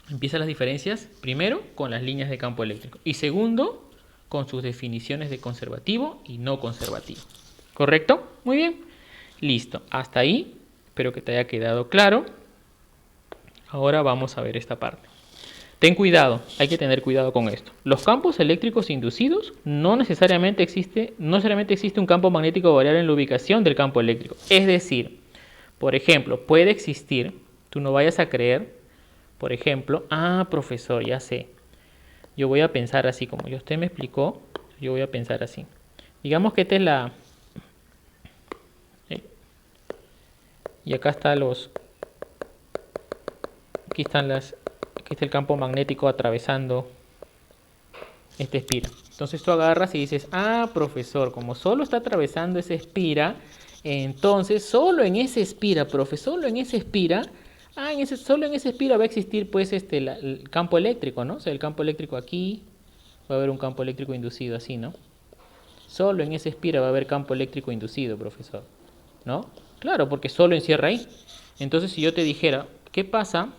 Empiezan las diferencias, primero, con las líneas de campo eléctrico. Y segundo, con sus definiciones de conservativo y no conservativo. ¿Correcto? Muy bien. Listo. Hasta ahí. Espero que te haya quedado claro. Ahora vamos a ver esta parte. Ten cuidado, hay que tener cuidado con esto. Los campos eléctricos inducidos no necesariamente existe un campo magnético variable en la ubicación del campo eléctrico. Es decir, por ejemplo, puede existir, tú no vayas a creer, por ejemplo, profesor, ya sé. Yo voy a pensar así, como usted me explicó, yo voy a pensar así. Digamos que esta es la... y acá está aquí está el campo magnético atravesando esta espira. Entonces tú agarras y dices, profesor, como solo está atravesando esa espira, entonces solo en esa espira, profe, solo en esa espira, solo en esa espira va a existir pues el campo eléctrico, ¿no? O sea, el campo eléctrico aquí, va a haber un campo eléctrico inducido así, ¿no? Solo en esa espira va a haber campo eléctrico inducido, profesor, ¿no? Claro, porque solo encierra ahí. Entonces si yo te dijera, ¿qué pasa,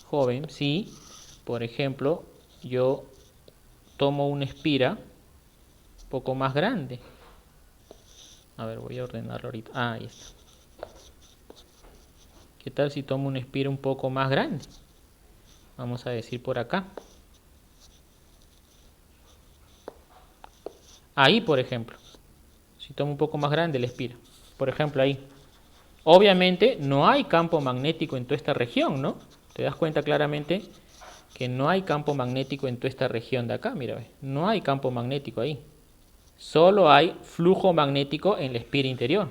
joven, si, por ejemplo, yo tomo una espira un poco más grande? A ver, voy a ordenarlo ahorita. Ahí está. ¿Qué tal si tomo una espira un poco más grande? Vamos a decir por acá. Ahí, por ejemplo. Si tomo un poco más grande la espira. Por ejemplo, ahí. Obviamente no hay campo magnético en toda esta región, ¿no? Te das cuenta claramente que no hay campo magnético en toda esta región de acá. Mira, no hay campo magnético ahí. Solo hay flujo magnético en la espira interior.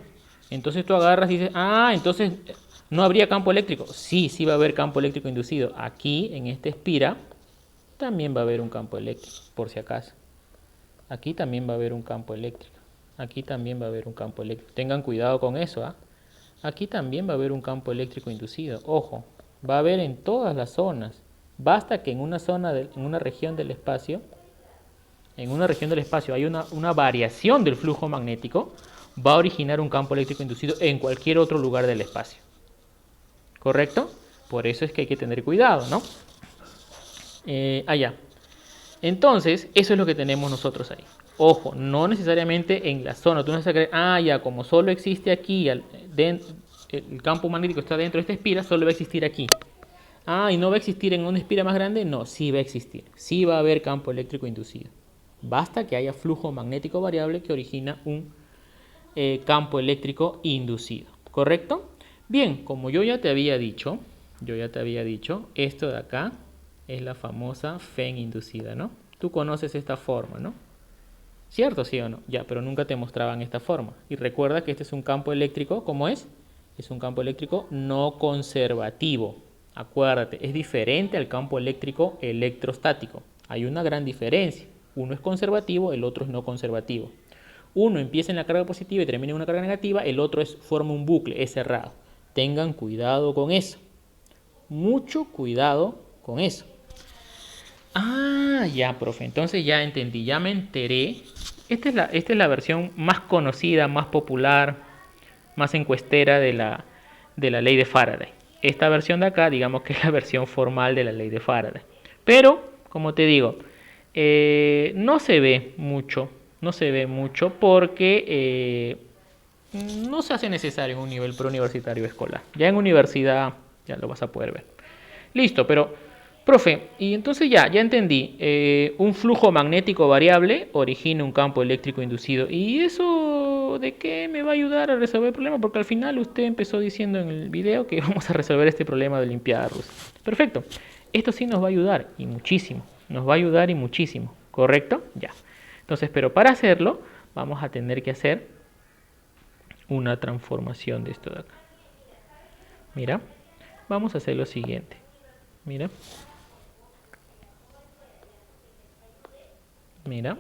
Entonces tú agarras y dices, entonces no habría campo eléctrico. Sí, sí va a haber campo eléctrico inducido. Aquí, en esta espira, también va a haber un campo eléctrico, por si acaso. Aquí también va a haber un campo eléctrico. Aquí también va a haber un campo eléctrico. Tengan cuidado con eso, Aquí también va a haber un campo eléctrico inducido. Ojo, va a haber en todas las zonas. Basta que en una región del espacio, hay una variación del flujo magnético, va a originar un campo eléctrico inducido en cualquier otro lugar del espacio. ¿Correcto? Por eso es que hay que tener cuidado, ¿no? Allá. Entonces, eso es lo que tenemos nosotros ahí. Ojo, no necesariamente en la zona. Tú no vas a creer, como solo existe aquí, el campo magnético está dentro de esta espira, solo va a existir aquí. ¿Y no va a existir en una espira más grande? No, sí va a existir. Sí va a haber campo eléctrico inducido. Basta que haya flujo magnético variable que origina un campo eléctrico inducido. ¿Correcto? Bien, como yo ya te había dicho, esto de acá es la famosa FEN inducida, ¿no? Tú conoces esta forma, ¿no? ¿Cierto, sí o no? Ya, pero nunca te mostraban esta forma. Y recuerda que este es un campo eléctrico, ¿cómo es? Es un campo eléctrico no conservativo. Acuérdate, es diferente al campo eléctrico electrostático. Hay una gran diferencia. Uno es conservativo, el otro es no conservativo. Uno empieza en la carga positiva y termina en una carga negativa, el otro forma un bucle, es cerrado. Tengan cuidado con eso. Mucho cuidado con eso. Ya, profe. Entonces ya entendí, ya me enteré. Esta es la versión más conocida, más popular, más encuestera de la ley de Faraday. Esta versión de acá, digamos que es la versión formal de la ley de Faraday. Pero, como te digo, no se ve mucho porque no se hace necesario en un nivel preuniversitario escolar. Ya en universidad ya lo vas a poder ver. Listo, pero, profe, y entonces ya entendí. Un flujo magnético variable origina un campo eléctrico inducido. ¿Y eso de qué me va a ayudar a resolver el problema? Porque al final usted empezó diciendo en el video que vamos a resolver este problema de Olimpiada Rusa. Perfecto. Esto sí nos va a ayudar y muchísimo. Nos va a ayudar y muchísimo. ¿Correcto? Ya. Entonces, pero para hacerlo, vamos a tener que hacer una transformación de esto de acá. Mira, vamos a hacer lo siguiente. Mira,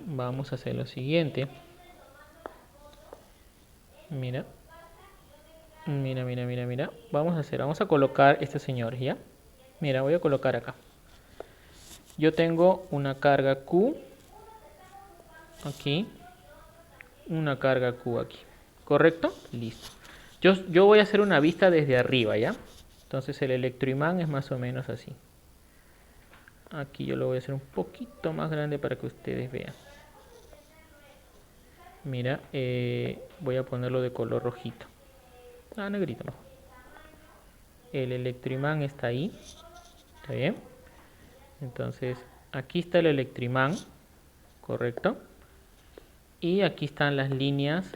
vamos a hacer lo siguiente. Mira, Mira, mira, mira, mira. Vamos a colocar estos señores, ¿ya? Mira, voy a colocar acá. Yo tengo una carga Q aquí, una carga Q aquí. ¿Correcto? Listo. Yo voy a hacer una vista desde arriba, ¿ya? Entonces el electroimán es más o menos así. Aquí yo lo voy a hacer un poquito más grande para que ustedes vean. Mira, voy a ponerlo de color rojito. Negrito mejor. El electroimán está ahí. ¿Está bien? Entonces, aquí está el electroimán. ¿Correcto? Y aquí están las líneas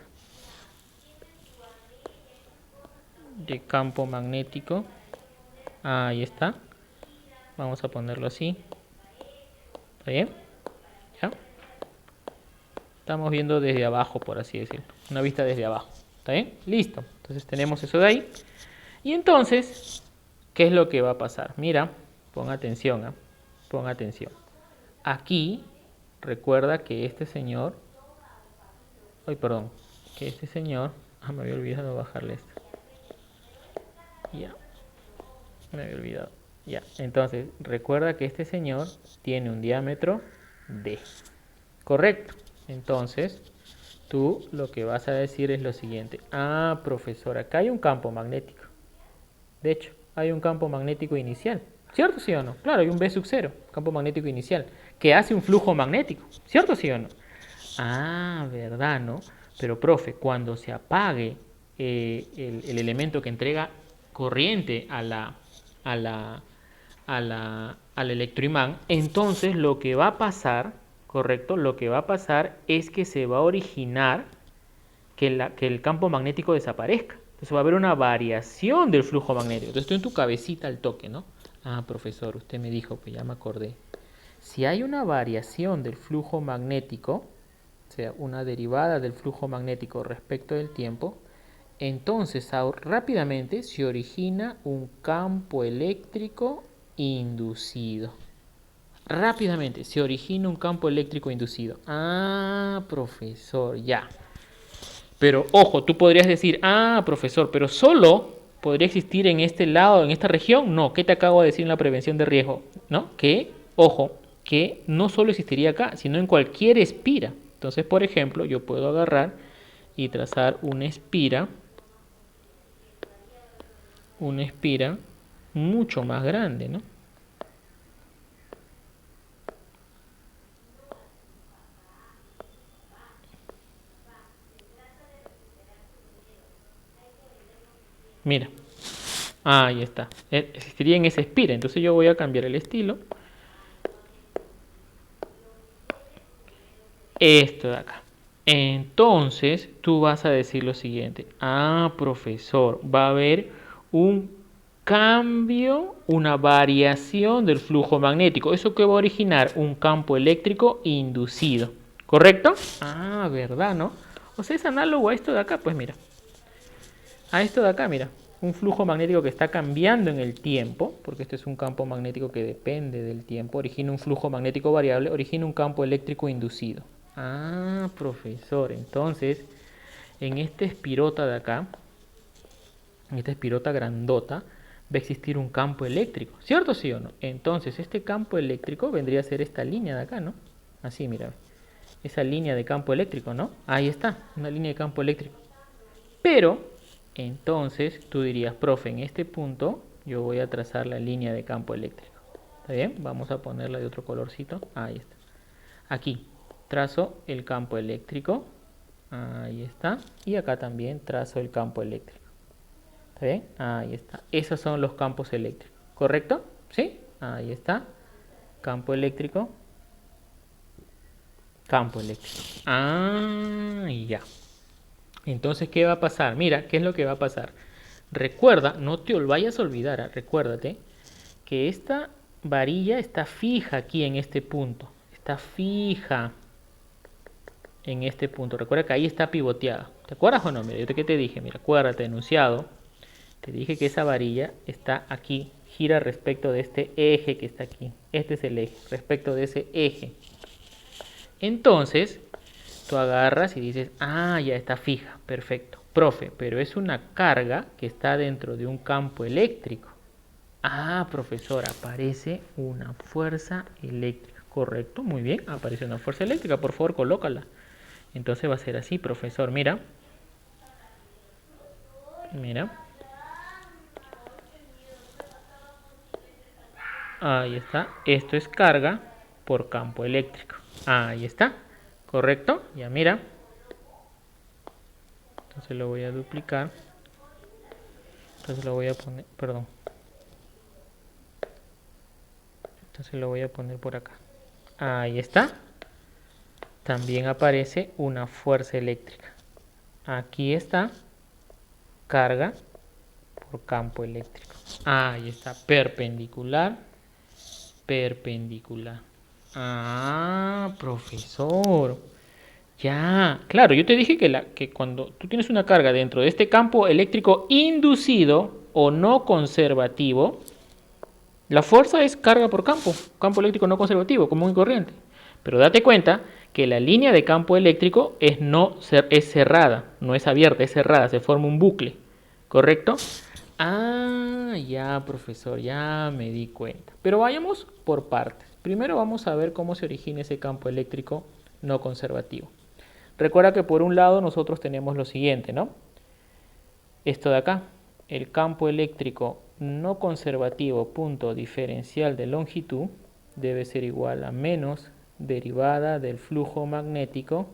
de campo magnético. Ahí está. Vamos a ponerlo así. ¿Está bien? ¿Ya? Estamos viendo desde abajo, por así decirlo. Una vista desde abajo. ¿Está bien? Listo. Entonces tenemos eso de ahí. Y entonces, ¿qué es lo que va a pasar? Mira, pon atención, ¿eh? Pon atención. Aquí, recuerda que este señor... Ay, perdón. Que este señor... me había olvidado bajarle esto. Ya. Me había olvidado. Ya. Entonces, recuerda que este señor tiene un diámetro D. Correcto. Entonces, tú lo que vas a decir es lo siguiente. Profesor, acá hay un campo magnético. De hecho, hay un campo magnético inicial. ¿Cierto, sí o no? Claro, hay un B sub 0, campo magnético inicial, que hace un flujo magnético. ¿Cierto, sí o no? ¿Verdad, no? Pero, profe, cuando se apague el elemento que entrega corriente al electroimán, entonces lo que va a pasar, ¿correcto? Lo que va a pasar es que se va a originar que el campo magnético desaparezca. Entonces va a haber una variación del flujo magnético. Entonces esto en tu cabecita al toque, ¿no? Profesor, usted me dijo, pues ya me acordé. Si hay una variación del flujo magnético, o sea, una derivada del flujo magnético respecto del tiempo, entonces rápidamente se origina un campo eléctrico inducido. Rápidamente se origina un campo eléctrico inducido. Profesor, ya. Pero ojo, tú podrías decir, profesor, pero solo podría existir en este lado, en esta región. No, ¿qué te acabo de decir en la prevención de riesgo? ¿No? Que, ojo, que no solo existiría acá, sino en cualquier espira. Entonces, por ejemplo, yo puedo agarrar y trazar una espira mucho más grande, ¿no? Mira, ahí está. Existiría en esa espira. Entonces yo voy a cambiar el estilo. Esto de acá. Entonces tú vas a decir lo siguiente. Profesor, va a haber un cambio, una variación del flujo magnético. ¿Eso qué va a originar? Un campo eléctrico inducido. ¿Correcto? ¿Verdad, no? O sea, es análogo a esto de acá, pues mira. A esto de acá, mira. Un flujo magnético que está cambiando en el tiempo, porque este es un campo magnético que depende del tiempo, origina un flujo magnético variable, origina un campo eléctrico inducido. Profesor, entonces, en esta espirota de acá, en esta espirota grandota, va a existir un campo eléctrico, ¿cierto sí o no? Entonces, este campo eléctrico vendría a ser esta línea de acá, ¿no? Así, mira, esa línea de campo eléctrico, ¿no? Ahí está, una línea de campo eléctrico. Pero, entonces, tú dirías, profe, en este punto, yo voy a trazar la línea de campo eléctrico. ¿Está bien? Vamos a ponerla de otro colorcito. Ahí está. Aquí, trazo el campo eléctrico. Ahí está. Y acá también trazo el campo eléctrico. ¿Está bien? Ahí está. Esos son los campos eléctricos. ¿Correcto? ¿Sí? Ahí está. Campo eléctrico. Campo eléctrico. Ya. Entonces, ¿qué va a pasar? Mira, ¿qué es lo que va a pasar? Recuerda, no te vayas a olvidar, recuérdate que esta varilla está fija aquí en este punto. Está fija en este punto. Recuerda que ahí está pivoteada. ¿Te acuerdas o no? Mira, yo qué te dije, mira, acuérdate, enunciado. Te dije que esa varilla está aquí, gira respecto de este eje que está aquí. Este es el eje, respecto de ese eje. Entonces, tú agarras y dices, ya está fija, perfecto. Profe, pero es una carga que está dentro de un campo eléctrico. Ah, profesor, aparece una fuerza eléctrica. Correcto, muy bien, aparece una fuerza eléctrica. Por favor, colócala. Entonces va a ser así, profesor. Mira. Mira. Ahí está. Esto es carga por campo eléctrico. Ahí está. ¿Correcto? Ya mira. Entonces lo voy a duplicar. Entonces lo voy a poner, perdón. Entonces lo voy a poner por acá. Ahí está. También aparece una fuerza eléctrica. Aquí está. Carga por campo eléctrico. Ahí está. Perpendicular. Perpendicular. Ah, profesor. Ya, claro, yo te dije que cuando tú tienes una carga dentro de este campo eléctrico inducido o no conservativo, la fuerza es carga por campo eléctrico no conservativo, común y corriente. Pero date cuenta que la línea de campo eléctrico es cerrada, no es abierta, es cerrada, se forma un bucle, ¿correcto? Ah, ya, profesor, ya me di cuenta. Pero vayamos por partes. Primero vamos a ver cómo se origina ese campo eléctrico no conservativo. Recuerda que por un lado nosotros tenemos lo siguiente, ¿no? Esto de acá, el campo eléctrico no conservativo punto diferencial de longitud debe ser igual a menos derivada del flujo magnético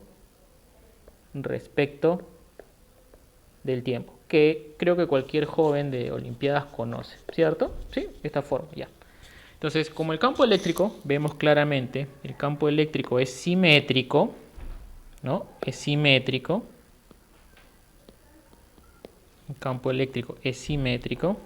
respecto del tiempo, que creo que cualquier joven de Olimpiadas conoce, ¿cierto? Sí, esta forma ya. Entonces, como el campo eléctrico, vemos claramente, el campo eléctrico es simétrico, ¿no? Es simétrico. El campo eléctrico es simétrico.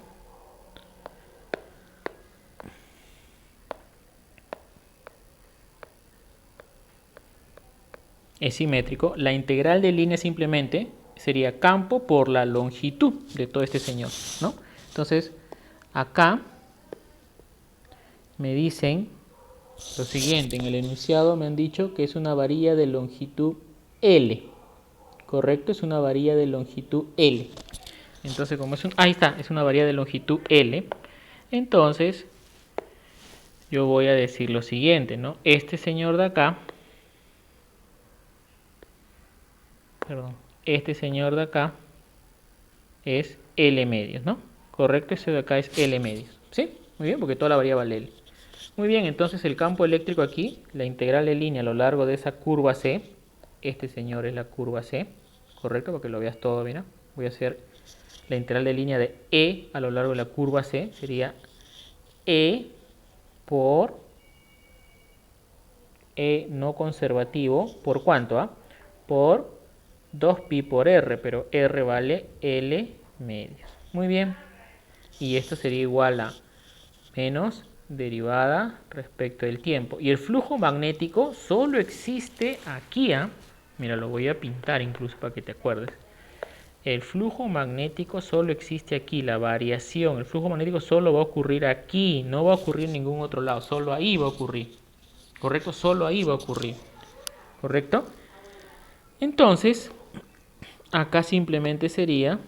Es simétrico. La integral de línea simplemente sería campo por la longitud de todo este señor, ¿no? Entonces, acá me dicen lo siguiente. En el enunciado me han dicho que es una varilla de longitud L. ¿Correcto? Es una varilla de longitud L. Entonces, como es ahí está, es una varilla de longitud L. Entonces, yo voy a decir lo siguiente, ¿no? Este señor de acá, perdón, este señor de acá es L medios, ¿no? Correcto, ese de acá es L medios, ¿sí? Muy bien, porque toda la varilla vale L. Muy bien, entonces el campo eléctrico aquí, la integral de línea a lo largo de esa curva C, este señor es la curva C, correcto, para que lo veas todo, mira. Voy a hacer la integral de línea de E a lo largo de la curva C, sería E por E no conservativo, ¿por cuánto? Por 2pi por R, pero R vale L medios. Muy bien. Y esto sería igual a menos derivada respecto del tiempo. Y el flujo magnético solo existe aquí, ¿ah? Mira, lo voy a pintar incluso para que te acuerdes. El flujo magnético solo existe aquí, la variación. El flujo magnético solo va a ocurrir aquí, no va a ocurrir en ningún otro lado, solo ahí va a ocurrir. ¿Correcto? Solo ahí va a ocurrir. ¿Correcto? Entonces, acá simplemente sería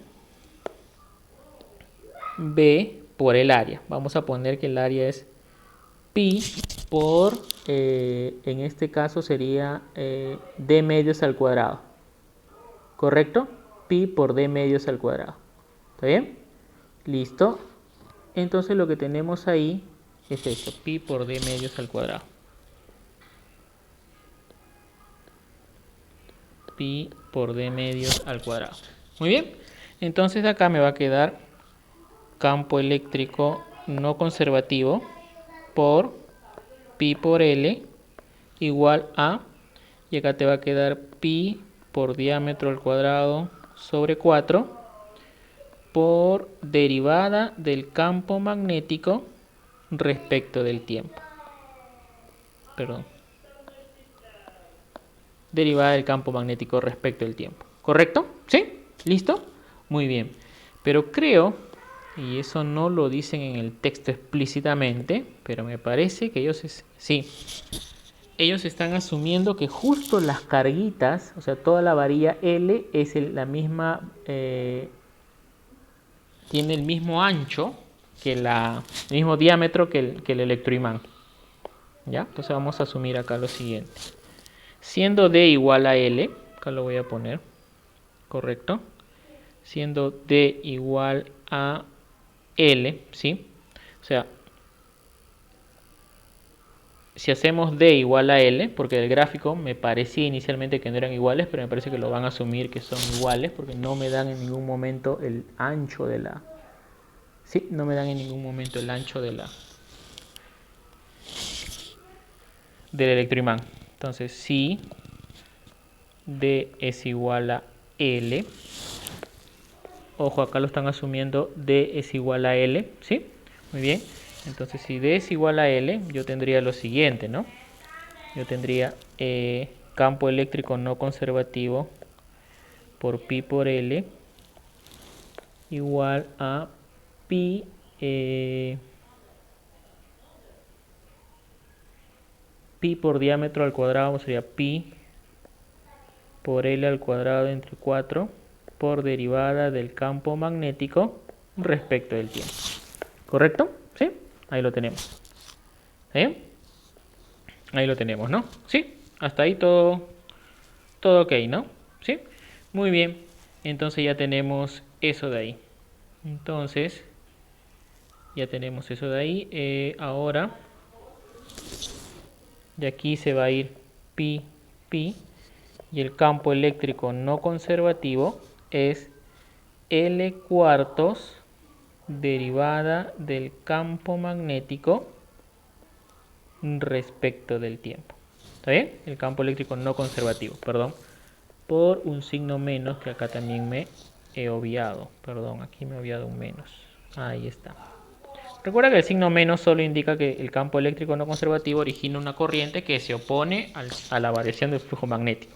B por el área. Vamos a poner que el área es pi por, en este caso sería d medios al cuadrado. ¿Correcto? Pi por d medios al cuadrado. ¿Está bien? Listo. Entonces lo que tenemos ahí es esto, pi por d medios al cuadrado. Pi por d medios al cuadrado. Muy bien. Entonces acá me va a quedar campo eléctrico no conservativo por pi por L igual a, y acá te va a quedar pi por diámetro al cuadrado sobre 4 por derivada del campo magnético respecto del tiempo. Perdón. Derivada del campo magnético respecto del tiempo. ¿Correcto? ¿Sí? ¿Listo? Muy bien. Pero creo, y eso no lo dicen en el texto explícitamente, pero me parece que ellos sí. ellos están asumiendo que justo las carguitas, o sea, toda la varilla L es la misma, tiene el mismo ancho, el mismo diámetro que el electroimán. ¿Ya? Entonces vamos a asumir acá lo siguiente. Siendo D igual a L, acá lo voy a poner, correcto. Siendo D igual a L, ¿sí? O sea, si hacemos D igual a L, porque del gráfico me parecía inicialmente que no eran iguales, pero me parece que lo van a asumir que son iguales, porque no me dan en ningún momento el ancho de la... Sí, no me dan en ningún momento el ancho de del electroimán. Entonces, si D es igual a L, ojo, acá lo están asumiendo, D es igual a L, ¿sí? Muy bien. Entonces, si D es igual a L, yo tendría lo siguiente, ¿no? Yo tendría campo eléctrico no conservativo por pi por L igual a pi pi por diámetro al cuadrado sería pi por L al cuadrado entre 4 por derivada del campo magnético respecto del tiempo. ¿Correcto? ¿Sí? Ahí lo tenemos. Ahí lo tenemos, ¿no? ¿Sí? Hasta ahí todo ok, ¿no? ¿Sí? Muy bien. Entonces ya tenemos eso de ahí. Entonces, ya tenemos eso de ahí. Ahora, de aquí se va a ir pi, pi. Y el campo eléctrico no conservativo es L cuartos derivada del campo magnético respecto del tiempo. ¿Está bien? El campo eléctrico no conservativo, perdón, por un signo menos que acá también me he obviado. Perdón, aquí me he obviado un menos. Ahí está. Recuerda que el signo menos solo indica que el campo eléctrico no conservativo origina una corriente que se opone a la variación del flujo magnético.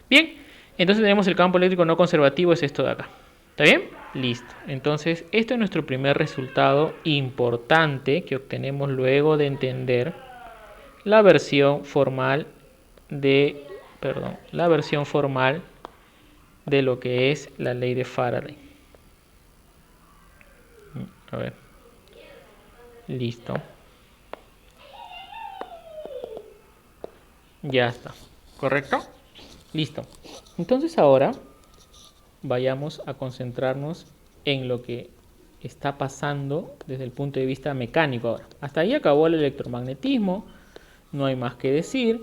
Bien, entonces tenemos el campo eléctrico no conservativo, es esto de acá. ¿Está bien? Listo. Entonces, este es nuestro primer resultado importante que obtenemos luego de entender la versión formal de, la versión formal de lo que es la ley de Faraday. A ver. Listo. Ya está. ¿Correcto? Listo. Entonces ahora vayamos a concentrarnos en lo que está pasando desde el punto de vista mecánico ahora. Hasta ahí acabó el electromagnetismo, no hay más que decir,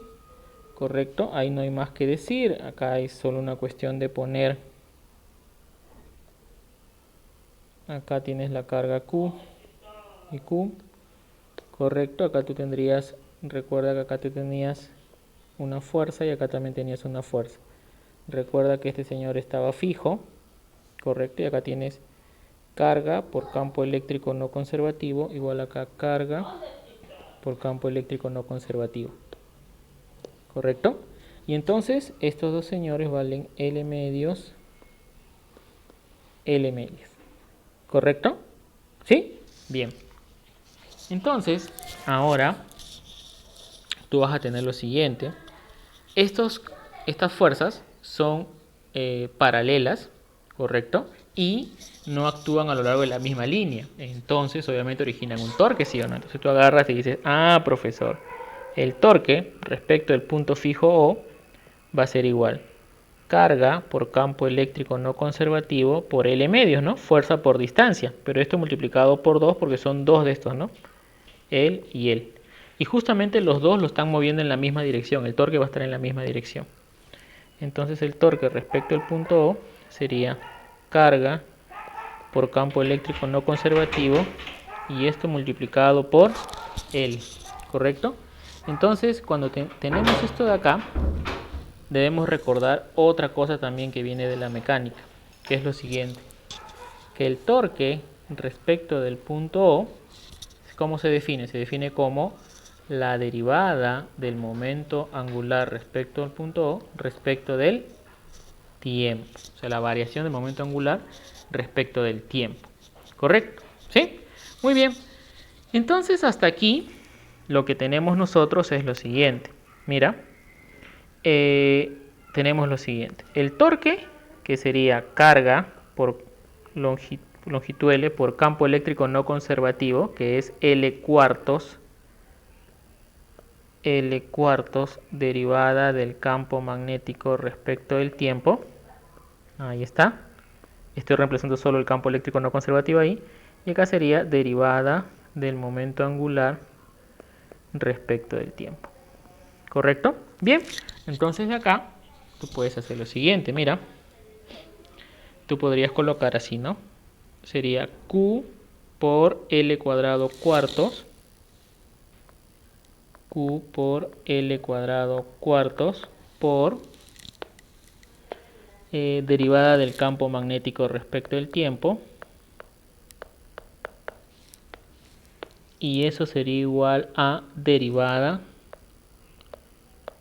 ¿correcto? Ahí no hay más que decir, acá es solo una cuestión de poner, acá tienes la carga Q y Q, ¿correcto? Acá tú tendrías, recuerda que acá tú tenías una fuerza y acá también tenías una fuerza. Recuerda que este señor estaba fijo, ¿correcto? Y acá tienes carga por campo eléctrico no conservativo igual acá carga por campo eléctrico no conservativo. ¿Correcto? Y entonces estos dos señores valen L medios, L medios. ¿Correcto? ¿Sí? Bien. Entonces, ahora tú vas a tener lo siguiente. Estas fuerzas son paralelas, ¿correcto? Y no actúan a lo largo de la misma línea. Entonces, obviamente, originan un torque, ¿sí o no? Entonces tú agarras y dices, ah, profesor, el torque respecto del punto fijo O va a ser igual. Carga por campo eléctrico no conservativo por L medios, ¿no? Fuerza por distancia. Pero esto multiplicado por 2 porque son dos de estos, ¿no? Él y él. Y justamente los dos lo están moviendo en la misma dirección. El torque va a estar en la misma dirección. Entonces el torque respecto al punto O sería carga por campo eléctrico no conservativo y esto multiplicado por L, ¿correcto? Entonces cuando tenemos esto de acá, debemos recordar otra cosa también que viene de la mecánica, que es lo siguiente, que el torque respecto del punto O, ¿cómo se define? Se define como la derivada del momento angular respecto al punto O respecto del tiempo. O sea, la variación del momento angular respecto del tiempo. ¿Correcto? ¿Sí? Muy bien. Entonces, hasta aquí lo que tenemos nosotros es lo siguiente. Mira, tenemos lo siguiente. El torque, que sería carga por longitud L por campo eléctrico no conservativo, que es L cuartos derivada del campo magnético respecto del tiempo. Ahí está. Estoy reemplazando solo el campo eléctrico no conservativo ahí. Y acá sería derivada del momento angular respecto del tiempo. ¿Correcto? Bien, entonces de acá tú puedes hacer lo siguiente. Mira, tú podrías colocar así, ¿no? Sería Q por L cuadrado cuartos. Q por L cuadrado cuartos por derivada del campo magnético respecto del tiempo. Y eso sería igual a derivada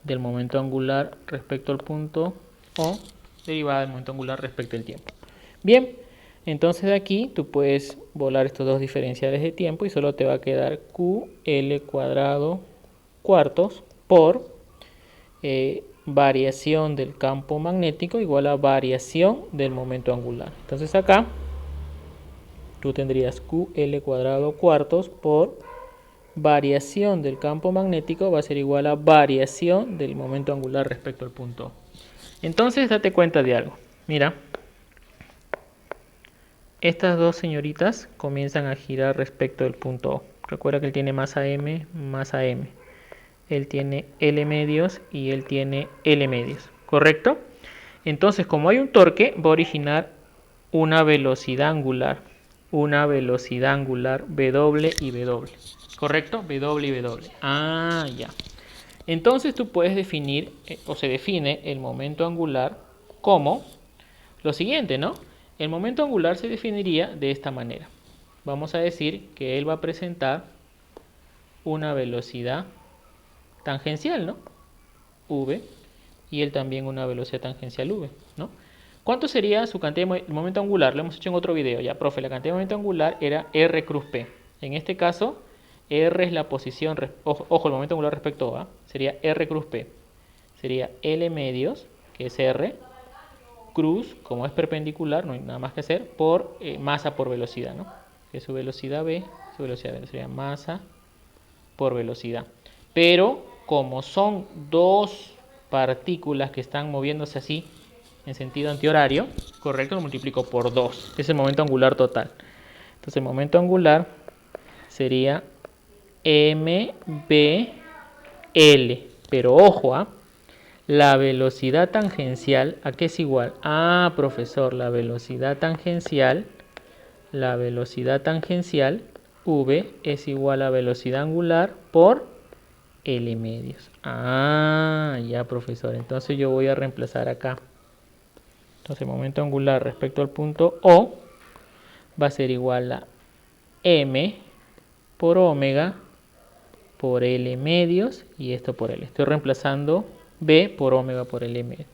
del momento angular respecto al punto O, derivada del momento angular respecto al tiempo. Bien, entonces de aquí tú puedes volar estos dos diferenciales de tiempo y solo te va a quedar QL cuadrado cuartos por variación del campo magnético igual a variación del momento angular. Entonces acá tú tendrías QL cuadrado cuartos por variación del campo magnético va a ser igual a variación del momento angular respecto al punto. Entonces date cuenta de algo. Mira, estas dos señoritas comienzan a girar respecto del punto O. Recuerda que él tiene masa M, masa M. Él tiene L medios y él tiene L medios. ¿Correcto? Entonces, como hay un torque, va a originar una velocidad angular. Una velocidad angular W y W. ¿Correcto? W y W. Ah, ya. Entonces tú puedes definir, o se define el momento angular como lo siguiente, ¿no? El momento angular se definiría de esta manera. Vamos a decir que él va a presentar una velocidad tangencial, ¿no? V, y él también una velocidad tangencial V, ¿no? ¿Cuánto sería su cantidad de momento angular? Lo hemos hecho en otro video ya, profe. La cantidad de momento angular era R cruz P. En este caso, R es la posición, ojo, el momento angular respecto a, sería R cruz P. Sería L medios, que es R, cruz, como es perpendicular, no hay nada más que hacer, por masa por velocidad, ¿no? Que su velocidad V, sería masa por velocidad. Pero, como son dos partículas que están moviéndose así, en sentido antihorario, correcto, lo multiplico por 2. Es el momento angular total. Entonces el momento angular sería mvl. Pero ojo, la velocidad tangencial, ¿a qué es igual? Ah, profesor, la velocidad tangencial, v es igual a velocidad angular por L medios. Ah, ya, profesor. Entonces yo voy a reemplazar acá. Entonces, momento angular respecto al punto O va a ser igual a m por omega por L medios y esto por L. Estoy reemplazando B por omega por L medios.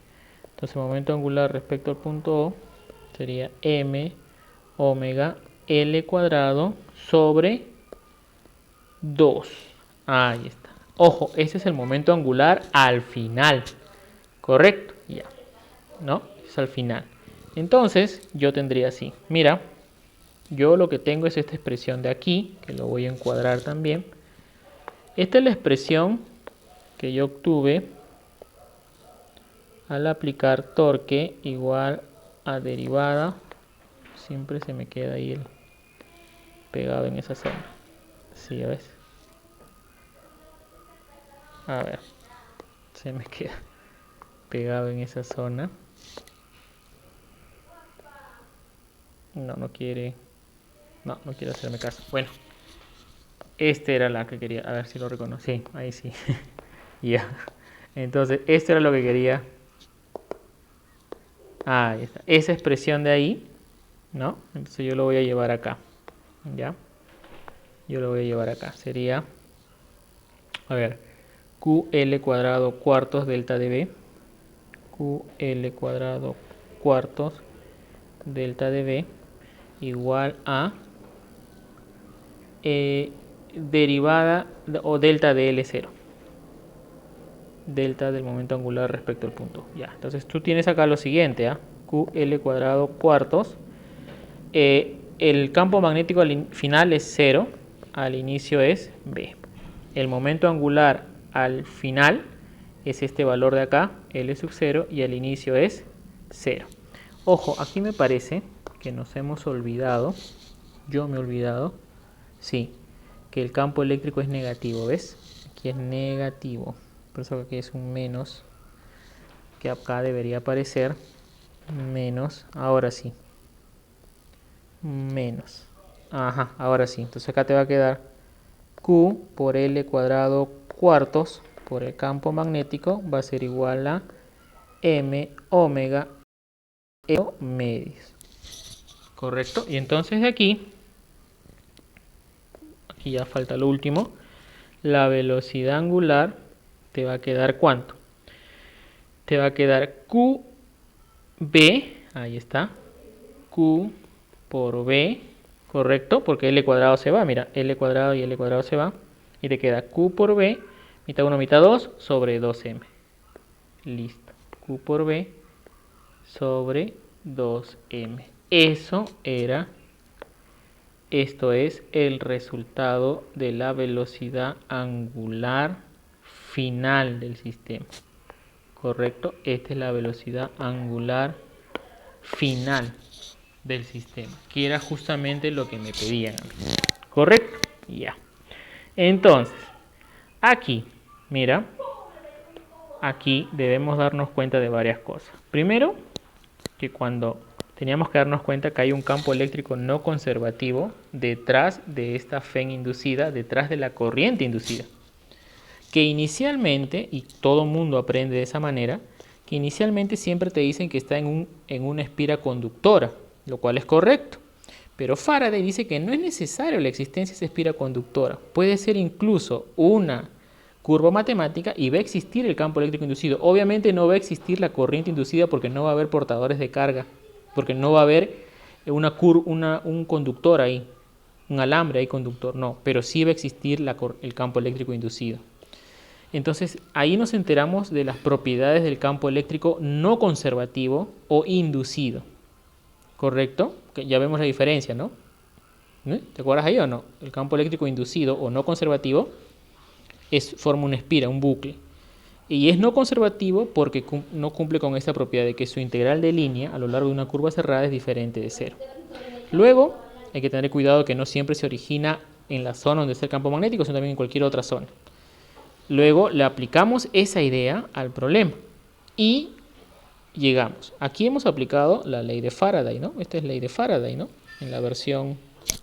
Entonces, momento angular respecto al punto O sería m omega L cuadrado sobre 2. Ahí está. Ojo, ese es el momento angular al final. ¿Correcto? Ya. ¿No? Es al final. Entonces, yo tendría así. Mira, yo lo que tengo es esta expresión de aquí, que lo voy a encuadrar también. Esta es la expresión que yo obtuve al aplicar torque igual a derivada. Siempre se me queda ahí el pegado en esa zona. ¿Sí ves? A ver, se me queda pegado en esa zona. No quiere. No quiere hacerme caso. Bueno, esta era la que quería. A ver si lo reconocí. Ahí sí. Ya. Entonces, esto era lo que quería. Ahí está. Esa expresión de ahí, ¿no? Entonces yo lo voy a llevar acá. ¿Ya? Yo lo voy a llevar acá. Sería, a ver, QL cuadrado cuartos delta de B. QL cuadrado cuartos delta de B igual a derivada o delta de L0. delta del momento angular respecto al punto. Ya, entonces tú tienes acá lo siguiente, ¿ah? QL cuadrado cuartos. El campo magnético al final es 0, al inicio es B. El momento angular al final es este valor de acá, L sub 0, y al inicio es 0. Ojo, aquí me parece que nos hemos olvidado, yo me he olvidado, sí, que el campo eléctrico es negativo, ¿ves? Aquí es negativo, por eso aquí es un menos, que acá debería aparecer menos, ahora sí, menos, ajá, ahora sí, entonces acá te va a quedar Q por L cuadrado cuartos por el campo magnético va a ser igual a M omega E medios, correcto, y entonces de aquí ya falta lo último, la velocidad angular te va a quedar ¿cuánto? Te va a quedar QB, ahí está, Q por B, correcto, porque L cuadrado se va, mira, L cuadrado y L cuadrado se va, y te queda Q por B, mitad 1, mitad 2, sobre 2M. Listo, Q por B sobre 2M. Esto es el resultado de la velocidad angular final del sistema. ¿Correcto? Esta es la velocidad angular final del sistema, que era justamente lo que me pedían. ¿Correcto? Ya. Entonces, aquí, mira, aquí debemos darnos cuenta de varias cosas. Primero, que cuando teníamos que darnos cuenta que hay un campo eléctrico no conservativo detrás de esta FEN inducida, detrás de la corriente inducida. Que inicialmente, y todo mundo aprende de esa manera, que inicialmente siempre te dicen que está en una espira conductora, lo cual es correcto. Pero Faraday dice que no es necesario la existencia de esa espira conductora. Puede ser incluso una curva matemática y va a existir el campo eléctrico inducido. Obviamente no va a existir la corriente inducida porque no va a haber portadores de carga, porque no va a haber un conductor ahí, un alambre ahí conductor, no, pero sí va a existir el campo eléctrico inducido. Entonces ahí nos enteramos de las propiedades del campo eléctrico no conservativo o inducido, ¿correcto? Que ya vemos la diferencia, ¿no? ¿Te acuerdas ahí o no? El campo eléctrico inducido o no conservativo forma una espira, un bucle. Y es no conservativo porque no cumple con esta propiedad de que su integral de línea a lo largo de una curva cerrada es diferente de 0. Luego, hay que tener cuidado que no siempre se origina en la zona donde está el campo magnético, sino también en cualquier otra zona. Luego le aplicamos esa idea al problema y llegamos. Aquí hemos aplicado la ley de Faraday, ¿no? Esta es ley de Faraday, ¿no? En la versión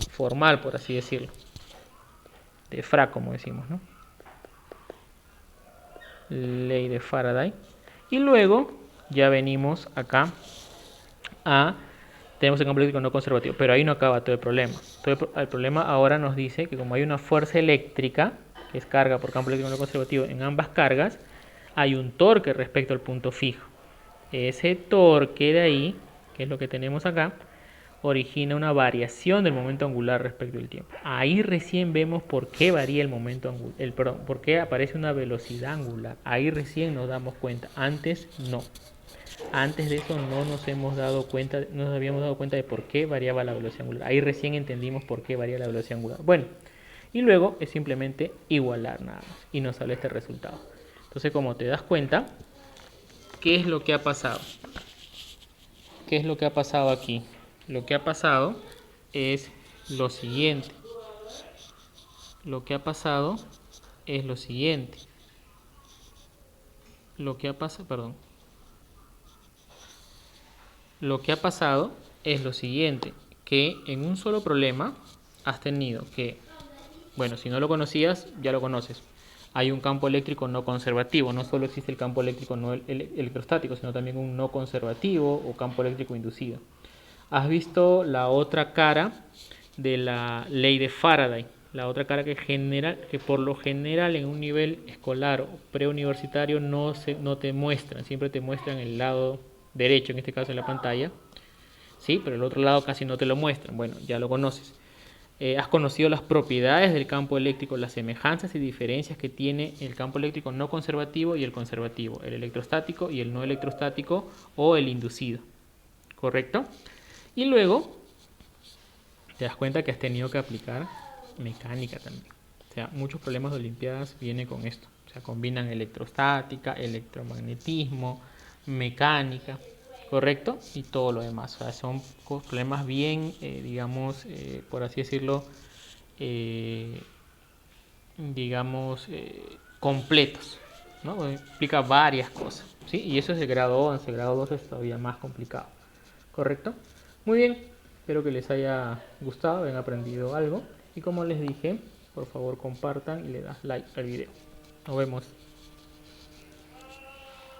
formal, por así decirlo. De Fra, como decimos, ¿no? Ley de Faraday. Y luego ya venimos acá tenemos el campo eléctrico no conservativo, pero ahí no acaba todo el problema. El problema ahora nos dice que como hay una fuerza eléctrica, que es carga por campo eléctrico no conservativo en ambas cargas, hay un torque respecto al punto fijo. Ese torque de ahí, que es lo que tenemos acá, origina una variación del momento angular respecto al tiempo. Ahí recién vemos por qué varía el momento angular, por qué aparece una velocidad angular. Ahí recién nos damos cuenta, antes no. Antes de eso no nos habíamos dado cuenta de por qué variaba la velocidad angular. Ahí recién entendimos por qué varía la velocidad angular. Bueno, y luego es simplemente igualar nada más y nos sale este resultado. Entonces, como te das cuenta, ¿qué es lo que ha pasado? ¿Qué es lo que ha pasado aquí? Lo que ha pasado es lo siguiente. Lo que ha pasado es lo siguiente. Lo que ha pasado es lo siguiente, que en un solo problema has tenido que, bueno, si no lo conocías, ya lo conoces. Hay un campo eléctrico no conservativo, no solo existe el campo eléctrico no electrostático, sino también un no conservativo o campo eléctrico inducido. Has visto la otra cara de la ley de Faraday, la otra cara que por lo general en un nivel escolar o preuniversitario no te muestran, siempre te muestran el lado derecho, en este caso en la pantalla, sí, pero el otro lado casi no te lo muestran. Bueno, ya lo conoces. Has conocido las propiedades del campo eléctrico, las semejanzas y diferencias que tiene el campo eléctrico no conservativo y el conservativo, el electrostático y el no electrostático o el inducido. ¿Correcto? Y luego te das cuenta que has tenido que aplicar mecánica también. O sea, muchos problemas de Olimpiadas vienen con esto. O sea, combinan electrostática, electromagnetismo, mecánica, ¿correcto? Y todo lo demás. O sea, son problemas bien, digamos, por así decirlo, eh, digamos, completos, ¿no? Implica varias cosas, ¿sí? Y eso es el grado 11, el grado 12 es todavía más complicado, ¿correcto? Muy bien, espero que les haya gustado, hayan aprendido algo. Y como les dije, por favor compartan y le das like al video. Nos vemos.